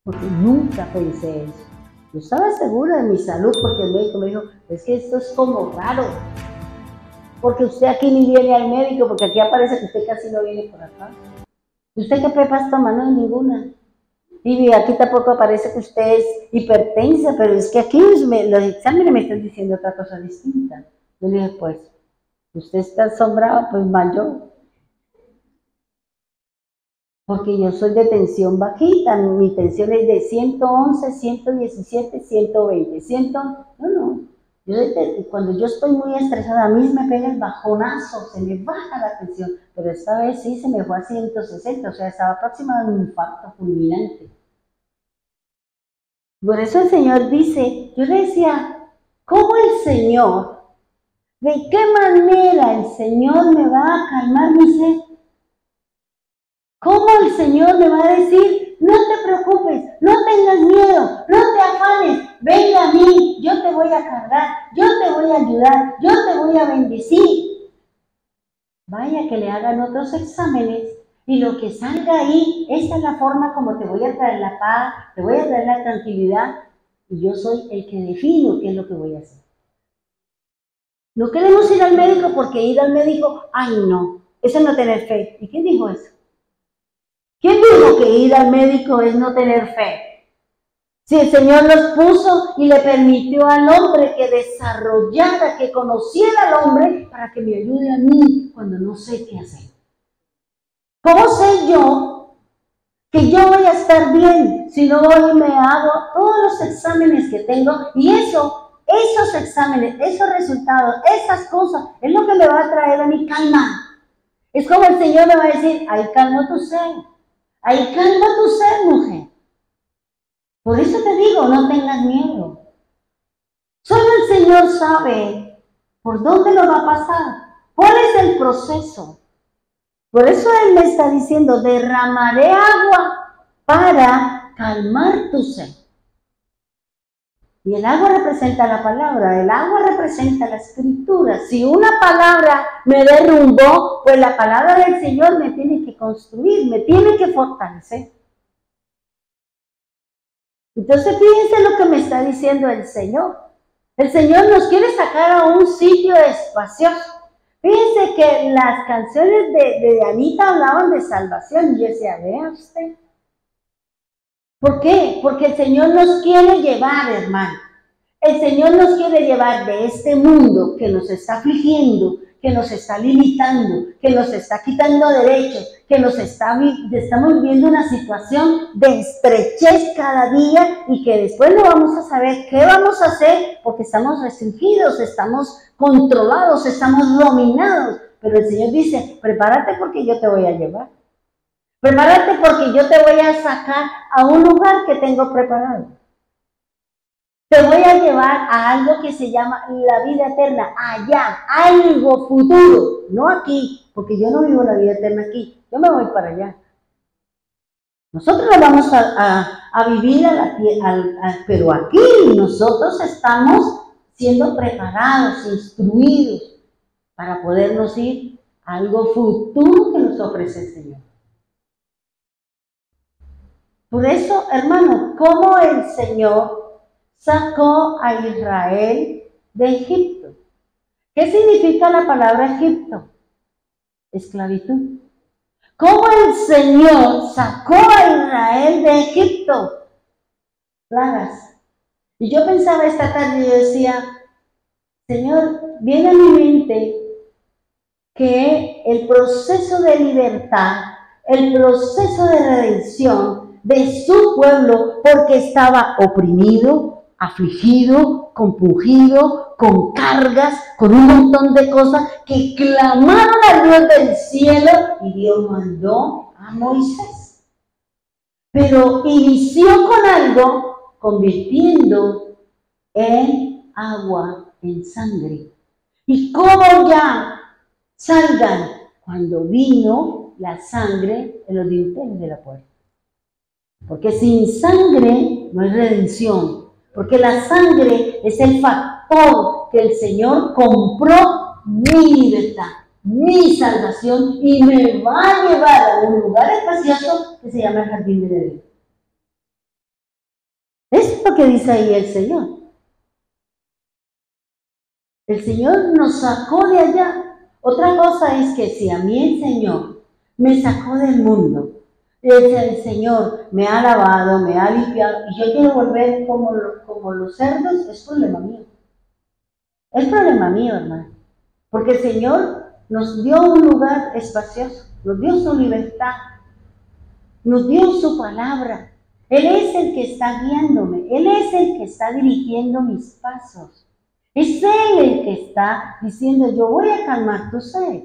porque nunca pensé eso. Yo estaba segura de mi salud porque el médico me dijo, es que esto es como raro, porque usted aquí ni viene al médico, porque aquí aparece que usted casi no viene por acá. ¿Usted qué pepas toma? No, ninguna. Y aquí tampoco aparece que usted es hipertensa, pero es que aquí los exámenes me están diciendo otra cosa distinta. Yo le dije, pues, usted está asombrado, pues mal yo. Porque yo soy de tensión bajita, mi tensión es de 111, 117, 120, no. Cuando yo estoy muy estresada, a mí me pega el bajonazo, se me baja la tensión, pero esta vez sí se me fue a 160, o sea, estaba próxima a un infarto fulminante. Por eso el Señor dice, yo le decía, ¿cómo el Señor, de qué manera el Señor me va a calmar mi sed? ¿Cómo el Señor me va a decir, no te preocupes, no tengas miedo, no te afanes, venga a mí, yo te voy a cargar, yo te voy a ayudar, yo te voy a bendecir? Vaya que le hagan otros exámenes y lo que salga ahí, esa es la forma como te voy a traer la paz, te voy a traer la tranquilidad y yo soy el que defino qué es lo que voy a hacer. No queremos ir al médico porque ir al médico, ay no, eso es no tener fe. ¿Y quién dijo eso? ¿Quién dijo que ir al médico es no tener fe? Si el Señor los puso y le permitió al hombre que desarrollara, que conociera al hombre para que me ayude a mí cuando no sé qué hacer. ¿Cómo sé yo que yo voy a estar bien si no voy y me hago todos los exámenes que tengo? Y esos exámenes, esos resultados, esas cosas, es lo que me va a traer a mi calma. Es como el Señor me va a decir, ahí calma tu ser. Ahí calma tu ser, mujer. Por eso te digo, no tengas miedo. Solo el Señor sabe por dónde lo va a pasar, cuál es el proceso. Por eso Él me está diciendo, derramaré agua para calmar tu sed. Y el agua representa la palabra, el agua representa la escritura. Si una palabra me derrumbó, pues la palabra del Señor me tiene que construir, me tiene que fortalecer. Entonces fíjense lo que me está diciendo el Señor. El Señor nos quiere sacar a un sitio espacioso. Fíjense que las canciones de Anita hablaban de salvación y yo decía, vea usted. ¿Por qué? Porque el Señor nos quiere llevar, hermano. El Señor nos quiere llevar de este mundo que nos está afligiendo, que nos está limitando, que nos está quitando derechos, que estamos viviendo una situación de estrechez cada día y que después no vamos a saber qué vamos a hacer porque estamos restringidos, estamos controlados, estamos dominados. Pero el Señor dice, prepárate porque yo te voy a llevar. Prepárate porque yo te voy a sacar a un lugar que tengo preparado. Te voy a llevar a algo que se llama la vida eterna, allá, algo futuro, no aquí, porque yo no vivo la vida eterna aquí, yo me voy para allá. Nosotros lo vamos a vivir pero aquí nosotros estamos siendo preparados, instruidos, para podernos ir a algo futuro que nos ofrece el Señor. Por eso, hermano, ¿cómo el Señor sacó a Israel de Egipto? ¿Qué significa la palabra Egipto? Esclavitud. ¿Cómo el Señor sacó a Israel de Egipto? Plagas. Y yo pensaba esta tarde y yo decía, Señor, viene a mi mente que el proceso de libertad, el proceso de redención de su pueblo, porque estaba oprimido, afligido, compungido, con cargas, con un montón de cosas que clamaron a Dios del cielo y Dios mandó a Moisés. Pero inició con algo convirtiendo en agua en sangre. Y cómo ya salgan cuando vino la sangre en los dinteles de la puerta. Porque sin sangre no hay redención. Porque la sangre es el factor que el Señor compró mi libertad, mi salvación, y me va a llevar a un lugar espacioso que se llama el jardín del Edén. Es lo que dice ahí el Señor. El Señor nos sacó de allá. Otra cosa es que si a mí el Señor me sacó del mundo, el Señor me ha lavado, me ha limpiado, y yo quiero volver como los cerdos, es problema mío. Es problema mío, hermano. Porque el Señor nos dio un lugar espacioso, nos dio su libertad, nos dio su palabra. Él es el que está guiándome, Él es el que está dirigiendo mis pasos. Es Él el que está diciendo, yo voy a calmar tu sed.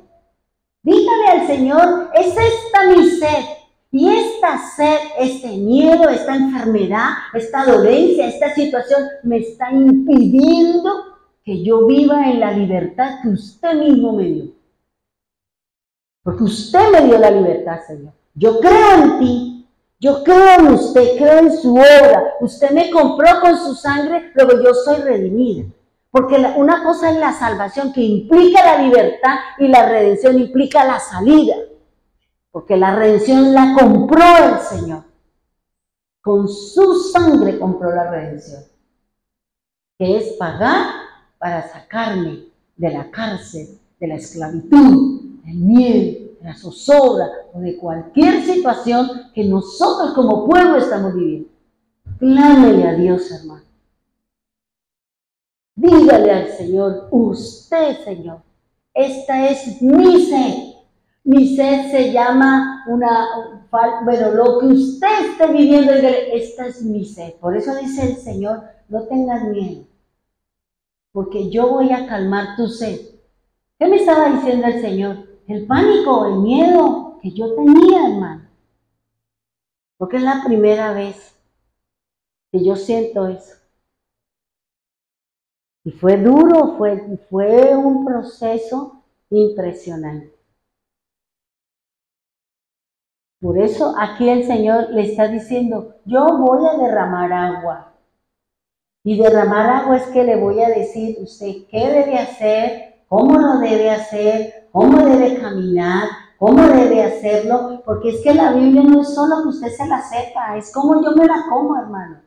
Dígale al Señor, es esta mi sed. Y esta sed, este miedo, esta enfermedad, esta dolencia, esta situación me está impidiendo que yo viva en la libertad que usted mismo me dio. Porque usted me dio la libertad, Señor. Yo creo en ti, yo creo en usted, creo en su obra. Usted me compró con su sangre, luego yo soy redimida. Porque una cosa es la salvación, que implica la libertad, y la redención implica la salida. Porque la redención la compró el Señor. Con su sangre compró la redención. Que es pagar para sacarme de la cárcel, de la esclavitud, del miedo, de la zozobra o de cualquier situación que nosotros como pueblo estamos viviendo. Clámele a Dios, hermano. Dígale al Señor, usted, Señor, esta es mi sed. Mi sed se llama lo que usted esté viviendo, esta es mi sed. Por eso dice el Señor, no tengas miedo, porque yo voy a calmar tu sed. ¿Qué me estaba diciendo el Señor? El pánico, el miedo que yo tenía, hermano. Porque es la primera vez que yo siento eso. Y fue duro, fue un proceso impresionante. Por eso aquí el Señor le está diciendo, yo voy a derramar agua. Y derramar agua es que le voy a decir usted qué debe hacer, cómo lo debe hacer, cómo debe caminar, cómo debe hacerlo. Porque es que la Biblia no es solo que usted se la sepa, es como yo me la como, hermano.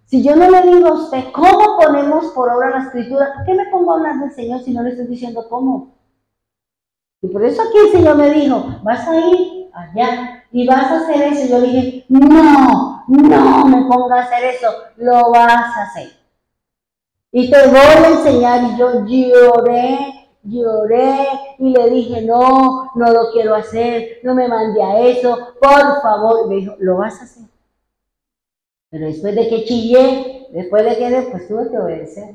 Si yo no le digo a usted cómo ponemos por obra la Escritura, ¿por qué me pongo a hablar del Señor si no le estoy diciendo cómo? Y por eso aquí el Señor me dijo, vas a ir allá y vas a hacer eso. Y yo dije, no me ponga a hacer eso, lo vas a hacer. Y te voy a enseñar. Y yo lloré y le dije, no lo quiero hacer, no me mande a eso, por favor. Y me dijo, lo vas a hacer. Pero después de que chillé, pues tuve que obedecer.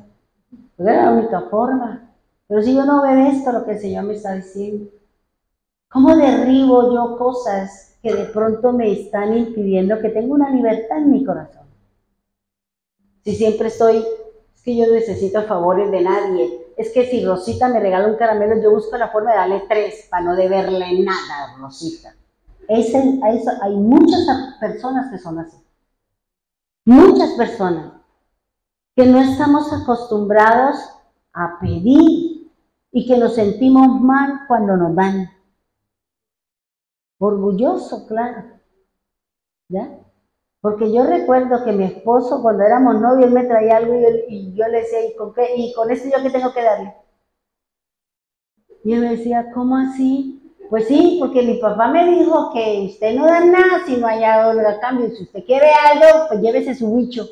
Porque era la única forma. Pero si yo no obedezco lo que el Señor me está diciendo, ¿cómo derribo yo cosas que de pronto me están impidiendo que tenga una libertad en mi corazón? Si siempre es que yo necesito favores de nadie. Es que si Rosita me regala un caramelo, yo busco la forma de darle 3 para no deberle nada a Rosita. Hay muchas personas que son así. Muchas personas que no estamos acostumbrados a pedir y que nos sentimos mal cuando nos dan. Orgulloso, claro. ¿Ya? Porque yo recuerdo que mi esposo, cuando éramos novios, él me traía algo y yo le decía, ¿y con qué? ¿Y con eso yo qué tengo que darle? Y él me decía, ¿cómo así? Pues sí, porque mi papá me dijo que usted no da nada si no hay algo a cambio. Si usted quiere algo, pues llévese su bicho.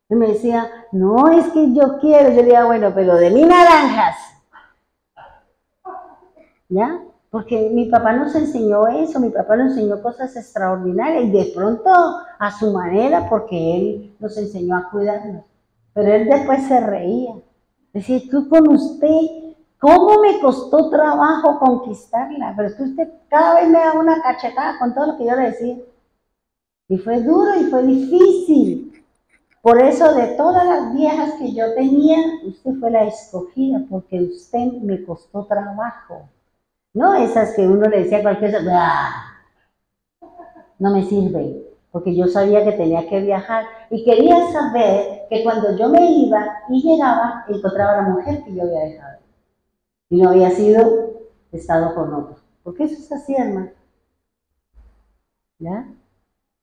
Y me decía, no, es que yo quiero. Yo le decía, bueno, pero de mí naranjas. ¿Ya? Porque mi papá nos enseñó eso, mi papá nos enseñó cosas extraordinarias y de pronto a su manera, porque él nos enseñó a cuidarnos. Pero él después se reía. Decía, tú con usted, ¿cómo me costó trabajo conquistarla? Pero es que usted cada vez me da una cachetada con todo lo que yo le decía. Y fue duro y fue difícil. Por eso de todas las viejas que yo tenía, usted fue la escogida, porque usted me costó trabajo. No esas que uno le decía cualquier cosa, ¡ah! No me sirve, porque yo sabía que tenía que viajar y quería saber que cuando yo me iba y llegaba, encontraba a la mujer que yo había dejado. Y no había estado con otro. Porque eso es así, hermano. ¿Ya?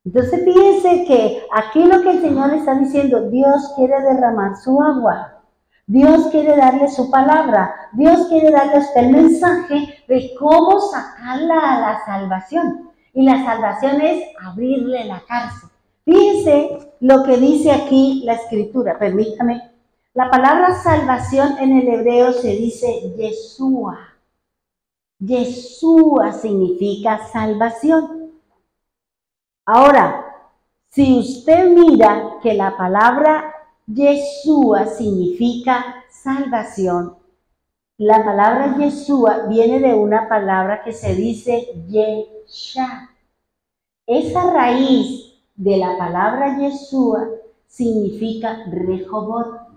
Entonces fíjense que aquí lo que el Señor está diciendo, Dios quiere derramar su agua, Dios quiere darle su palabra, Dios quiere darle a usted el mensaje de cómo sacarla a la salvación. Y la salvación es abrirle la cárcel. Fíjense lo que dice aquí la Escritura, permítame. La palabra salvación en el hebreo se dice Yeshua. Yeshua significa salvación. Ahora, si usted mira que la palabra Yeshua significa salvación, la palabra Yeshua viene de una palabra que se dice Yesha. Esa raíz de la palabra Yeshua significa Rehobot,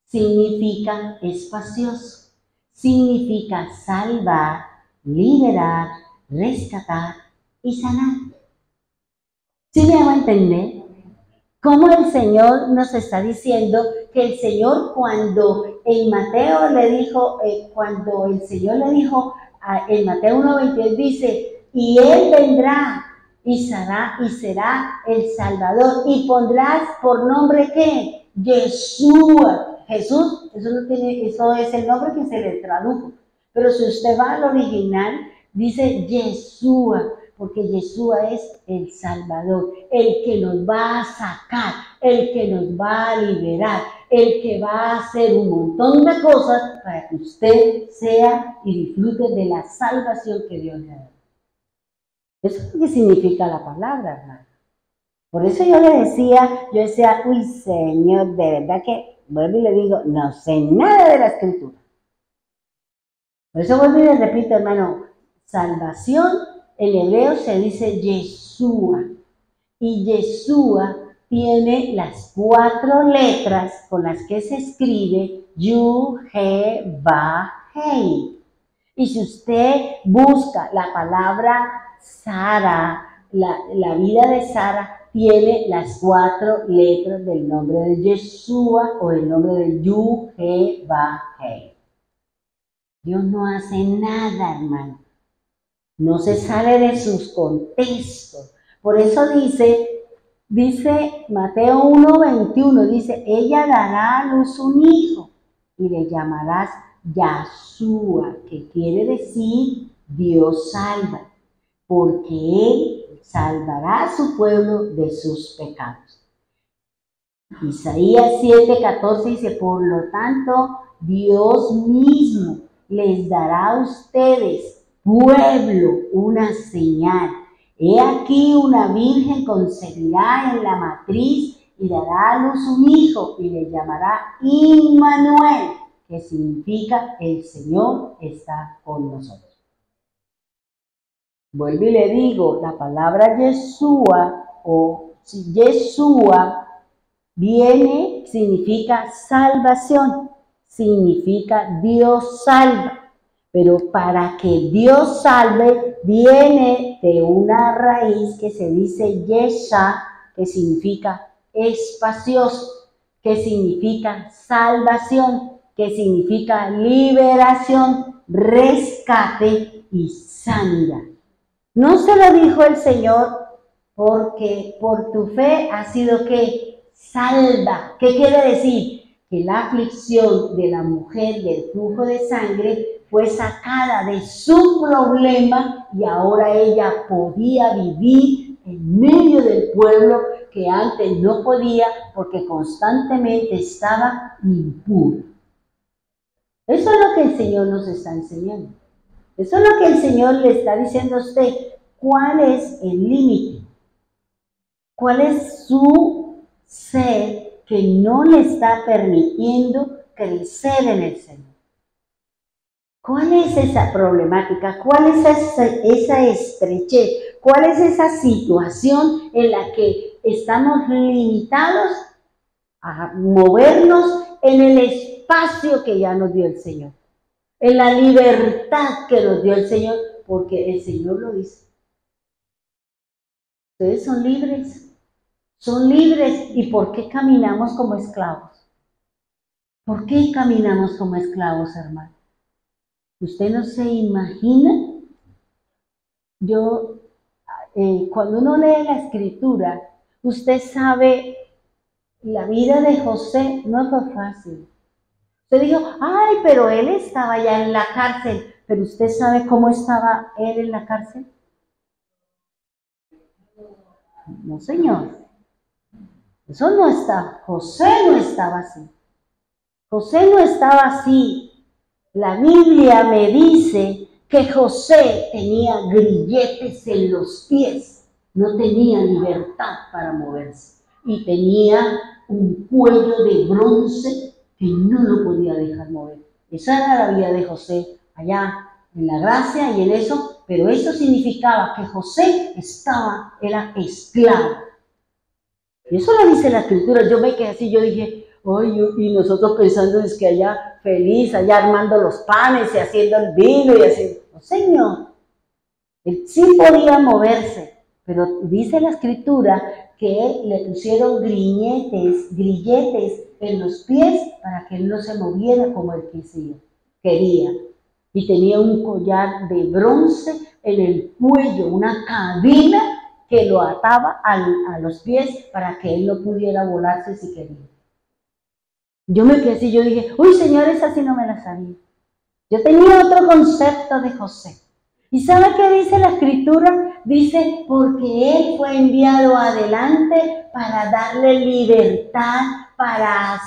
significa espacioso, significa salvar, liberar, rescatar y sanar. ¿Sí me hago entender? Cómo el Señor nos está diciendo que el Señor cuando en Mateo le dijo, en Mateo 1:22 dice, y Él vendrá y será el Salvador y pondrás por nombre ¿qué? Yeshua. Jesús, eso es el nombre que se le tradujo. Pero si usted va al original, dice Yeshua. Porque Yeshua es el Salvador, el que nos va a sacar, el que nos va a liberar, el que va a hacer un montón de cosas para que usted sea y disfrute de la salvación que Dios le da. Eso es lo que significa la palabra, hermano. Por eso yo decía, uy Señor, de verdad que, vuelvo y le digo, no sé nada de la Escritura. Por eso vuelvo y le repito, hermano, salvación. En hebreo se dice Yeshua, y Yeshua tiene las 4 letras con las que se escribe Yu, He, Va, Hei. Y si usted busca la palabra Sara, la vida de Sara tiene las 4 letras del nombre de Yeshua o el nombre de Yu, He, Va, Hei. Dios no hace nada, hermano. No se sale de sus contextos. Por eso dice Mateo 1:21, dice, ella dará a luz un hijo y le llamarás Yahshua, que quiere decir Dios salva, porque Él salvará a su pueblo de sus pecados. Isaías 7:14 dice, por lo tanto, Dios mismo les dará a ustedes pueblo, una señal. He aquí una virgen concebirá en la matriz y dará a luz un hijo y le llamará Immanuel, que significa el Señor está con nosotros. Vuelvo y le digo, la palabra Yeshua o Yeshua significa salvación, significa Dios salva. Pero para que Dios salve, viene de una raíz que se dice Yesha, que significa espacioso, que significa salvación, que significa liberación, rescate y sanidad. No se lo dijo el Señor porque por tu fe ha sido que salva. ¿Qué quiere decir? Que la aflicción de la mujer del flujo de sangre fue sacada de su problema y ahora ella podía vivir en medio del pueblo que antes no podía porque constantemente estaba impuro. Eso es lo que el Señor nos está enseñando. Eso es lo que el Señor le está diciendo a usted. ¿Cuál es el límite? ¿Cuál es su ser que no le está permitiendo crecer en el Señor? ¿Cuál es esa problemática? ¿Cuál es esa estrechez? ¿Cuál es esa situación en la que estamos limitados a movernos en el espacio que ya nos dio el Señor, en la libertad que nos dio el Señor, porque el Señor lo dice. Ustedes son libres, son libres. ¿Y por qué caminamos como esclavos? ¿Por qué caminamos como esclavos, hermano? ¿Usted no se imagina? Cuando uno lee la Escritura, usted sabe, la vida de José no fue fácil. Usted dijo, ay, pero él estaba ya en la cárcel. ¿Pero usted sabe cómo estaba él en la cárcel? No, señor. Eso no está. José no estaba así. José no estaba así. La Biblia me dice que José tenía grilletes en los pies. No tenía libertad para moverse. Y tenía un cuello de bronce que no lo podía dejar mover. Esa era la vida de José allá en la gracia y en eso, pero eso significaba que José era esclavo. Y eso lo dice la Escritura. Yo me quedé así, yo dije, ay, y nosotros pensando es que allá feliz, allá armando los panes y haciendo el vino y haciendo, no, señor, él sí podía moverse, pero dice la Escritura que le pusieron grilletes en los pies para que él no se moviera como él quería. Y tenía un collar de bronce en el cuello, una cadena que lo ataba a los pies para que él no pudiera volarse si quería. Yo me quedé así, yo dije, uy, Señor, esa sí no me la sabía. Yo tenía otro concepto de José. ¿Y sabe qué dice la Escritura? Dice, porque él fue enviado adelante para darle libertad, para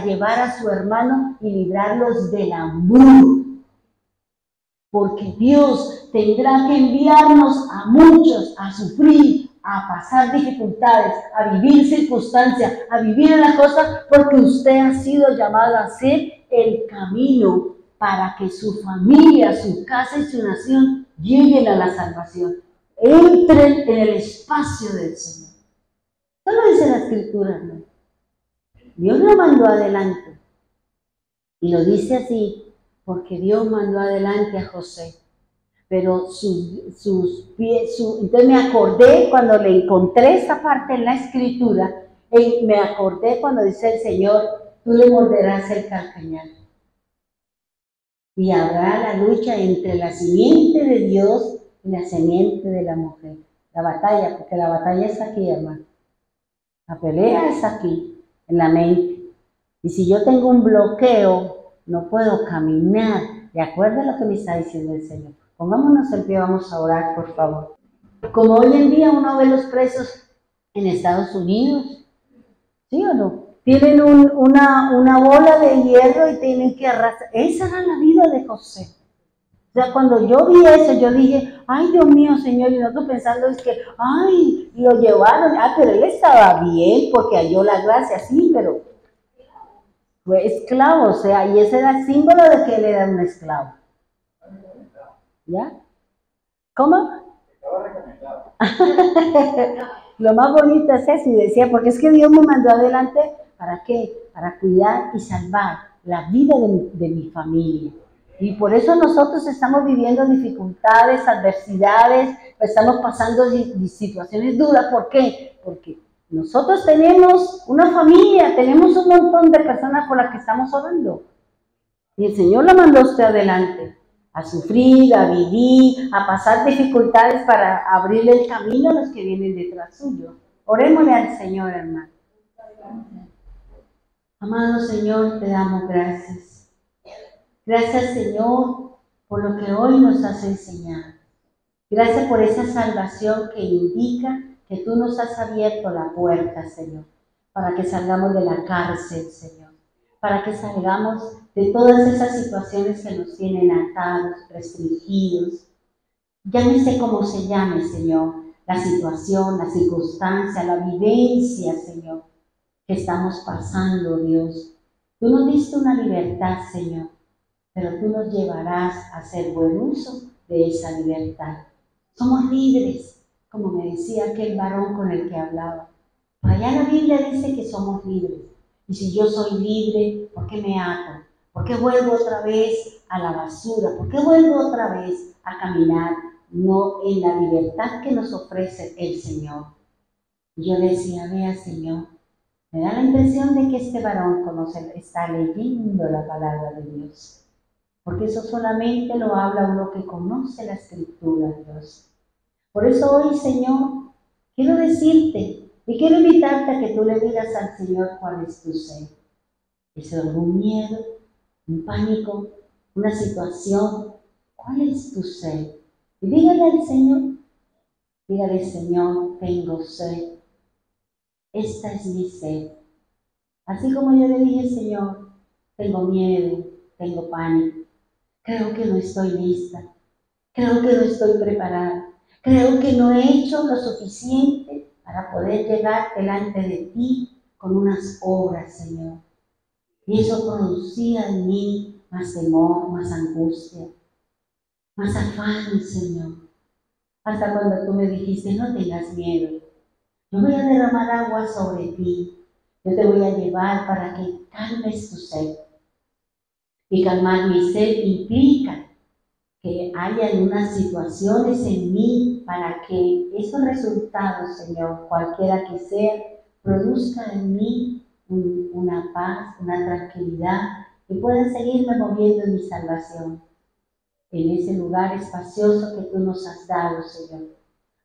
llevar a su hermano y librarlos del hambruna. Porque Dios tendrá que enviarnos a muchos a sufrir, a pasar dificultades, a vivir circunstancias, a vivir en las cosas, porque usted ha sido llamado a ser el camino para que su familia, su casa y su nación lleguen a la salvación. Entren en el espacio del Señor. Eso lo dice la Escritura, ¿no? Dios lo mandó adelante. Y lo dice así, porque Dios mandó adelante a José. Pero sus pies, entonces me acordé cuando le encontré esa parte en la Escritura, me acordé cuando dice el Señor, tú le morderás el calcañar. Y habrá la lucha entre la simiente de Dios y la simiente de la mujer. La batalla, porque la batalla es aquí, hermano. La pelea es aquí, en la mente. Y si yo tengo un bloqueo, no puedo caminar. ¿De acuerdo a lo que me está diciendo el Señor? Pongámonos en pie, vamos a orar, por favor. Como hoy en día uno ve los presos en Estados Unidos, ¿sí o no? Tienen una bola de hierro y tienen que arrastrar. Esa era la vida de José. O sea, cuando yo vi eso, yo dije, ay, Dios mío, Señor, y nosotros pensando es que, ay, lo llevaron, pero él estaba bien porque halló la gracia, sí, pero fue esclavo, o sea, y ese era el símbolo de que él era un esclavo. ¿Ya? ¿Cómo? Estaba recomendado. Lo más bonito es eso, y decía, porque es que Dios me mandó adelante, ¿para qué? Para cuidar y salvar la vida de mi familia. Y por eso nosotros estamos viviendo dificultades, adversidades, estamos pasando situaciones duras. ¿Por qué? Porque nosotros tenemos una familia, tenemos un montón de personas por las que estamos orando. Y el Señor la mandó a usted adelante, a sufrir, a vivir, a pasar dificultades para abrirle el camino a los que vienen detrás suyo. Orémosle al Señor, hermano. Amado Señor, te damos gracias. Gracias, Señor, por lo que hoy nos has enseñado. Gracias por esa salvación que indica que tú nos has abierto la puerta, Señor, para que salgamos de la cárcel, Señor, para que salgamos de todas esas situaciones que nos tienen atados, restringidos. Llámese como se llame, Señor, la situación, la circunstancia, la vivencia, Señor, que estamos pasando, Dios. Tú nos diste una libertad, Señor, pero tú nos llevarás a hacer buen uso de esa libertad. Somos libres, como me decía aquel varón con el que hablaba. Por allá la Biblia dice que somos libres, Y si yo soy libre, ¿por qué me ato? ¿Por qué vuelvo otra vez a la basura? ¿Por qué vuelvo otra vez a caminar no en la libertad que nos ofrece el Señor? Y yo decía, vea Señor, me da la impresión de que este varón está leyendo la palabra de Dios. Porque eso solamente lo habla uno que conoce la Escritura, Dios. Por eso hoy, Señor, quiero decirte y quiero invitarte a que tú le digas al Señor cuál es tu sed. ¿Es algún miedo, un pánico, una situación? ¿Cuál es tu sed? Y dígale, Señor, tengo sed. Esta es mi sed. Así como yo le dije, Señor, tengo miedo, tengo pánico. Creo que no estoy lista. Creo que no estoy preparada. Creo que no he hecho lo suficiente para poder llegar delante de ti con unas obras, Señor. Y eso producía en mí más temor, más angustia, más afán, Señor. Hasta cuando tú me dijiste, no tengas miedo. Yo voy a derramar agua sobre ti. Yo te voy a llevar para que calmes tu sed. Y calmar mi sed implica que haya unas situaciones en mí para que esos resultados, Señor, cualquiera que sea, produzcan en mí una paz, una tranquilidad y pueda seguirme moviendo en mi salvación, en ese lugar espacioso que tú nos has dado, Señor.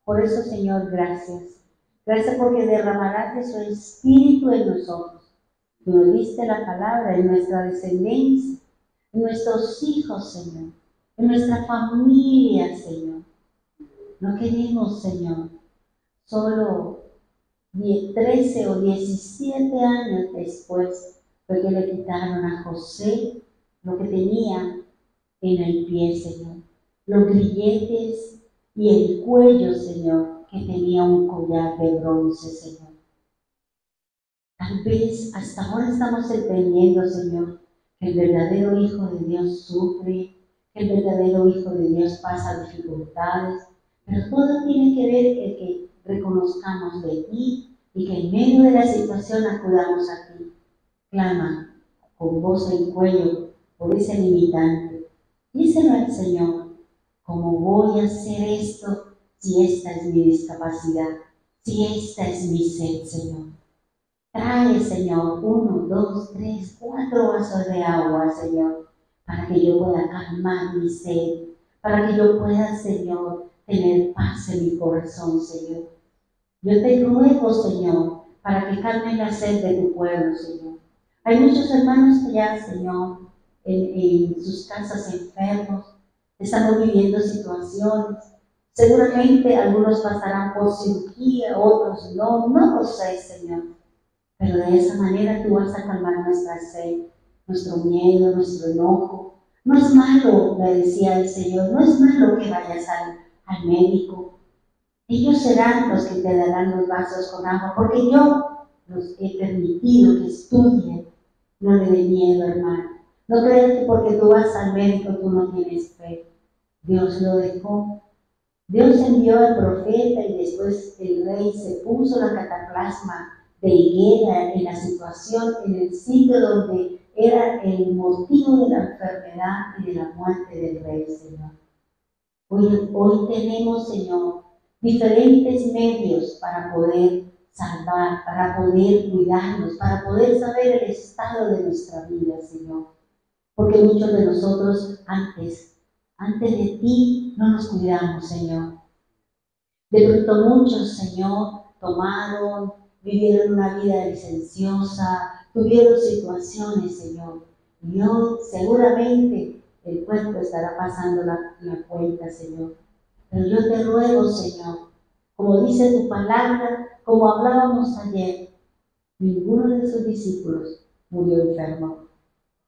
Por eso, Señor, gracias. Gracias porque derramarás de su Espíritu en nosotros. Tú nos diste la palabra en nuestra descendencia, en nuestros hijos, Señor, en nuestra familia, Señor. No queremos, Señor, solo 13 o 17 años después fue que le quitaron a José lo que tenía en el pie, Señor. Los grilletes y el cuello, Señor, que tenía un collar de bronce, Señor. Tal vez hasta ahora estamos entendiendo, Señor, que el verdadero Hijo de Dios sufre, que el verdadero Hijo de Dios pasa dificultades, pero todo tiene que ver el que reconozcamos de ti y que en medio de la situación acudamos a ti. Clama con voz en cuello por ese limitante. Díselo al Señor, ¿cómo voy a hacer esto si esta es mi discapacidad? Si esta es mi sed, Señor. Trae, Señor, 1, 2, 3, 4 vasos de agua, Señor, para que yo pueda calmar mi sed, para que yo pueda, Señor, tener paz en mi corazón, Señor. Yo te ruego, Señor, para que calme la sed de tu pueblo, Señor. Hay muchos hermanos que ya, Señor, en sus casas enfermos, estamos viviendo situaciones. Seguramente algunos pasarán por cirugía, otros no lo sé, Señor. Pero de esa manera tú vas a calmar nuestra sed, nuestro miedo, nuestro enojo. No es malo, le decía el Señor, no es malo que vayas al médico. Ellos serán los que te darán los vasos con agua, porque yo los he permitido que estudien. No le dé miedo, hermano. No creas que porque tú vas al médico tú no tienes fe. Dios lo dejó. Dios envió al profeta y después el rey se puso la cataplasma de higuera en la situación, en el sitio donde era el motivo de la enfermedad y de la muerte del rey, Señor. Hoy tenemos, Señor, diferentes medios para poder salvar, para poder cuidarnos, para poder saber el estado de nuestra vida, Señor. Porque muchos de nosotros antes de ti no nos cuidamos, Señor. De pronto muchos, Señor, vivieron una vida licenciosa, tuvieron situaciones, Señor. Y hoy seguramente el cuerpo estará pasando la cuenta, Señor. Pero yo te ruego, Señor, como dice tu palabra, como hablábamos ayer, ninguno de sus discípulos murió enfermo.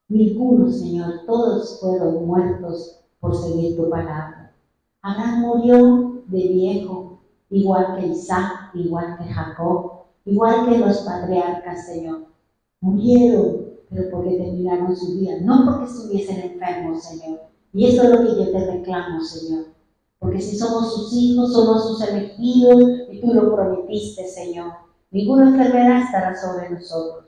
Ninguno, Señor, todos fueron muertos por seguir tu palabra. Abraham murió de viejo, igual que Isaac, igual que Jacob, igual que los patriarcas, Señor. Murieron, pero porque terminaron su vida, no porque estuviesen enfermos, Señor. Y eso es lo que yo te reclamo, Señor. Porque si somos sus hijos, somos sus elegidos, y tú lo prometiste, Señor. Ninguna enfermedad estará sobre nosotros.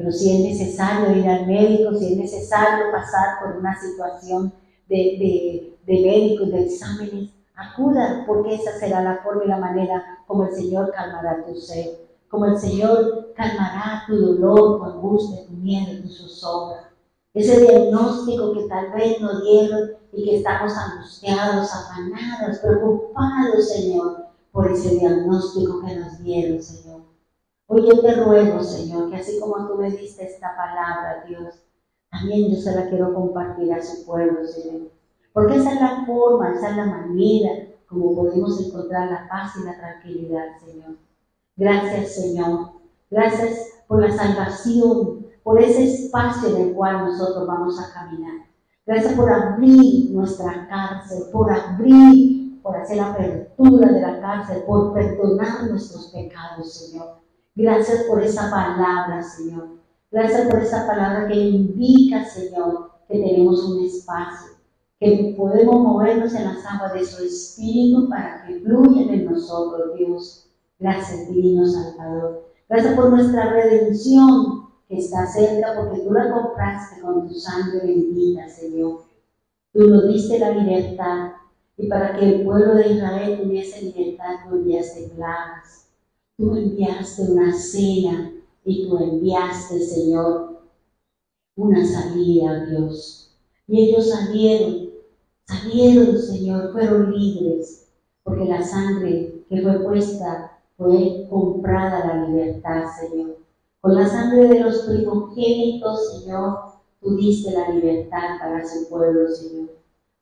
Pero si es necesario ir al médico, si es necesario pasar por una situación de médicos, de exámenes, acuda, porque esa será la forma y la manera como el Señor calmará tu sed, como el Señor calmará tu dolor, tu angustia, tu miedo, tu zozobra. Ese diagnóstico que tal vez nos dieron y que estamos angustiados, afanados, preocupados, Señor, por ese diagnóstico que nos dieron, Señor. Hoy yo te ruego, Señor, que así como tú me diste esta palabra, Dios, también yo se la quiero compartir a su pueblo, Señor. Porque esa es la forma, esa es la manera como podemos encontrar la paz y la tranquilidad, Señor. Gracias, Señor. Gracias por la salvación, por ese espacio en el cual nosotros vamos a caminar. Gracias por abrir nuestra cárcel, por hacer la apertura de la cárcel, por perdonar nuestros pecados, Señor. Gracias por esa palabra, Señor. Gracias por esa palabra que indica, Señor, que tenemos un espacio, que podemos movernos en las aguas de su Espíritu para que fluyan en nosotros, Dios. Gracias, divino Salvador. Gracias por nuestra redención que está cerca, porque tú la compraste con tu sangre bendita, Señor. Tú nos diste la libertad, y para que el pueblo de Israel tuviese libertad, tú enviaste plagas. Tú enviaste una cena y tú enviaste, Señor, una salida, Dios. Y ellos salieron, Señor, fueron libres, porque la sangre que fue puesta fue comprada la libertad, Señor. Con la sangre de los primogénitos, Señor, tú diste la libertad para su pueblo, Señor.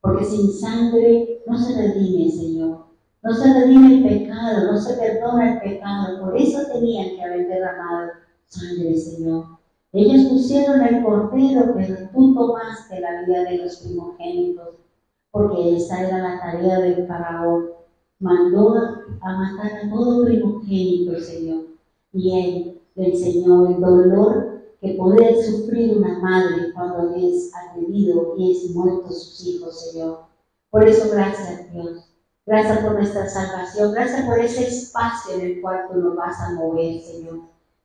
Porque sin sangre no se redime, Señor. No se redime el pecado, no se perdona el pecado. Por eso tenían que haber derramado sangre, Señor. Ellos pusieron el cordero, pero tú tomaste la vida de los primogénitos, porque esa era la tarea del faraón. Mandó a matar a todo primogénito, Señor. Y él le enseñó el dolor que puede sufrir una madre cuando es agredido y es muerto sus hijos, Señor. Por eso, gracias, Dios. Gracias por nuestra salvación. Gracias por ese espacio en el cual tú nos vas a mover, Señor.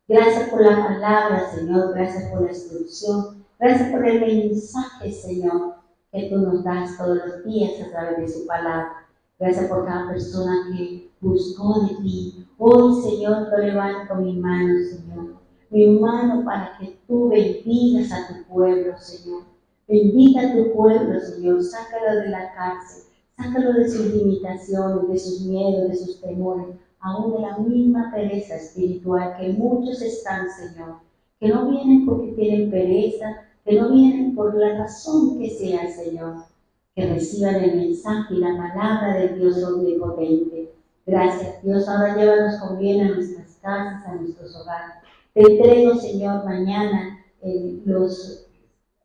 Gracias por la palabra, Señor. Gracias por la instrucción. Gracias por el mensaje, Señor, que tú nos das todos los días a través de su palabra. Gracias por cada persona que buscó de ti. Hoy, Señor, yo levanto mi mano, Señor. Mi mano para que tú bendigas a tu pueblo, Señor. Bendiga a tu pueblo, Señor. Sácalo de la cárcel. Sácalo de sus limitaciones, de sus miedos, de sus temores, aún de la misma pereza espiritual que muchos están, Señor. Que no vienen porque tienen pereza, que no vienen por la razón que sea, Señor. Que reciban el mensaje y la palabra de Dios omnipotente. Gracias, Dios. Ahora llévanos con bien a nuestras casas, a nuestros hogares. Te entrego, Señor, mañana los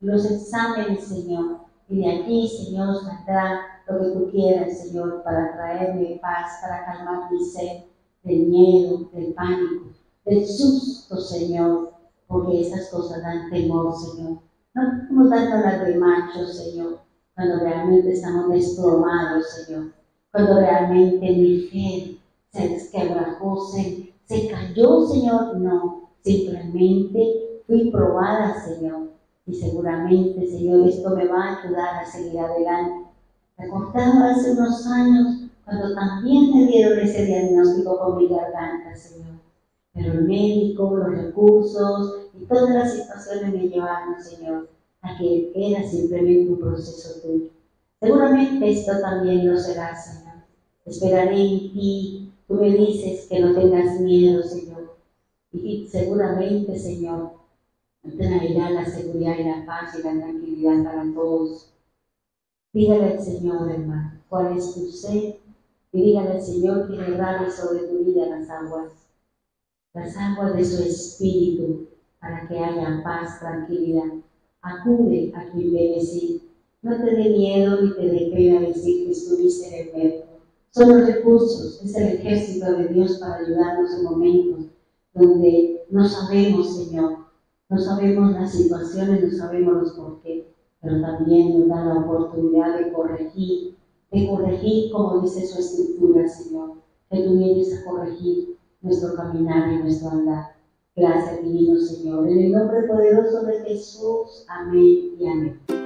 exámenes, Señor. Y de aquí, Señor, saldrá lo que tú quieras, Señor, para traerme paz, para calmar mi sed del miedo, del pánico, del susto, Señor, porque esas cosas dan temor, Señor. No estamos dándolas de machos, Señor, cuando realmente estamos desplomados, Señor, cuando realmente mi fe se desquebrajó, se cayó, Señor. No, simplemente fui probada, Señor, y seguramente, Señor, esto me va a ayudar a seguir adelante. Recordaba hace unos años cuando también me dieron ese diagnóstico con mi garganta, Señor. Pero el médico, los recursos y todas las situaciones me llevaron, Señor, a que era simplemente un proceso tuyo. Seguramente esto también lo será, Señor. Esperaré en ti. Tú me dices que no tengas miedo, Señor. Y seguramente, Señor, traerá la seguridad y la paz y la tranquilidad para todos. Dígale al Señor, hermano, cuál es tu sed, y dígale al Señor que derrame sobre tu vida las aguas de su Espíritu, para que haya paz, tranquilidad. Acude a quien debes ir. No te dé miedo ni te dé pena decir que estuviste en el médico. Son los recursos, es el ejército de Dios para ayudarnos en momentos donde no sabemos, Señor, no sabemos las situaciones, no sabemos los por qué, pero también nos da la oportunidad de corregir como dice su Escritura, Señor, que tú vienes a corregir nuestro caminar y nuestro andar. Gracias, divino Señor, en el nombre poderoso de Jesús. Amén y amén.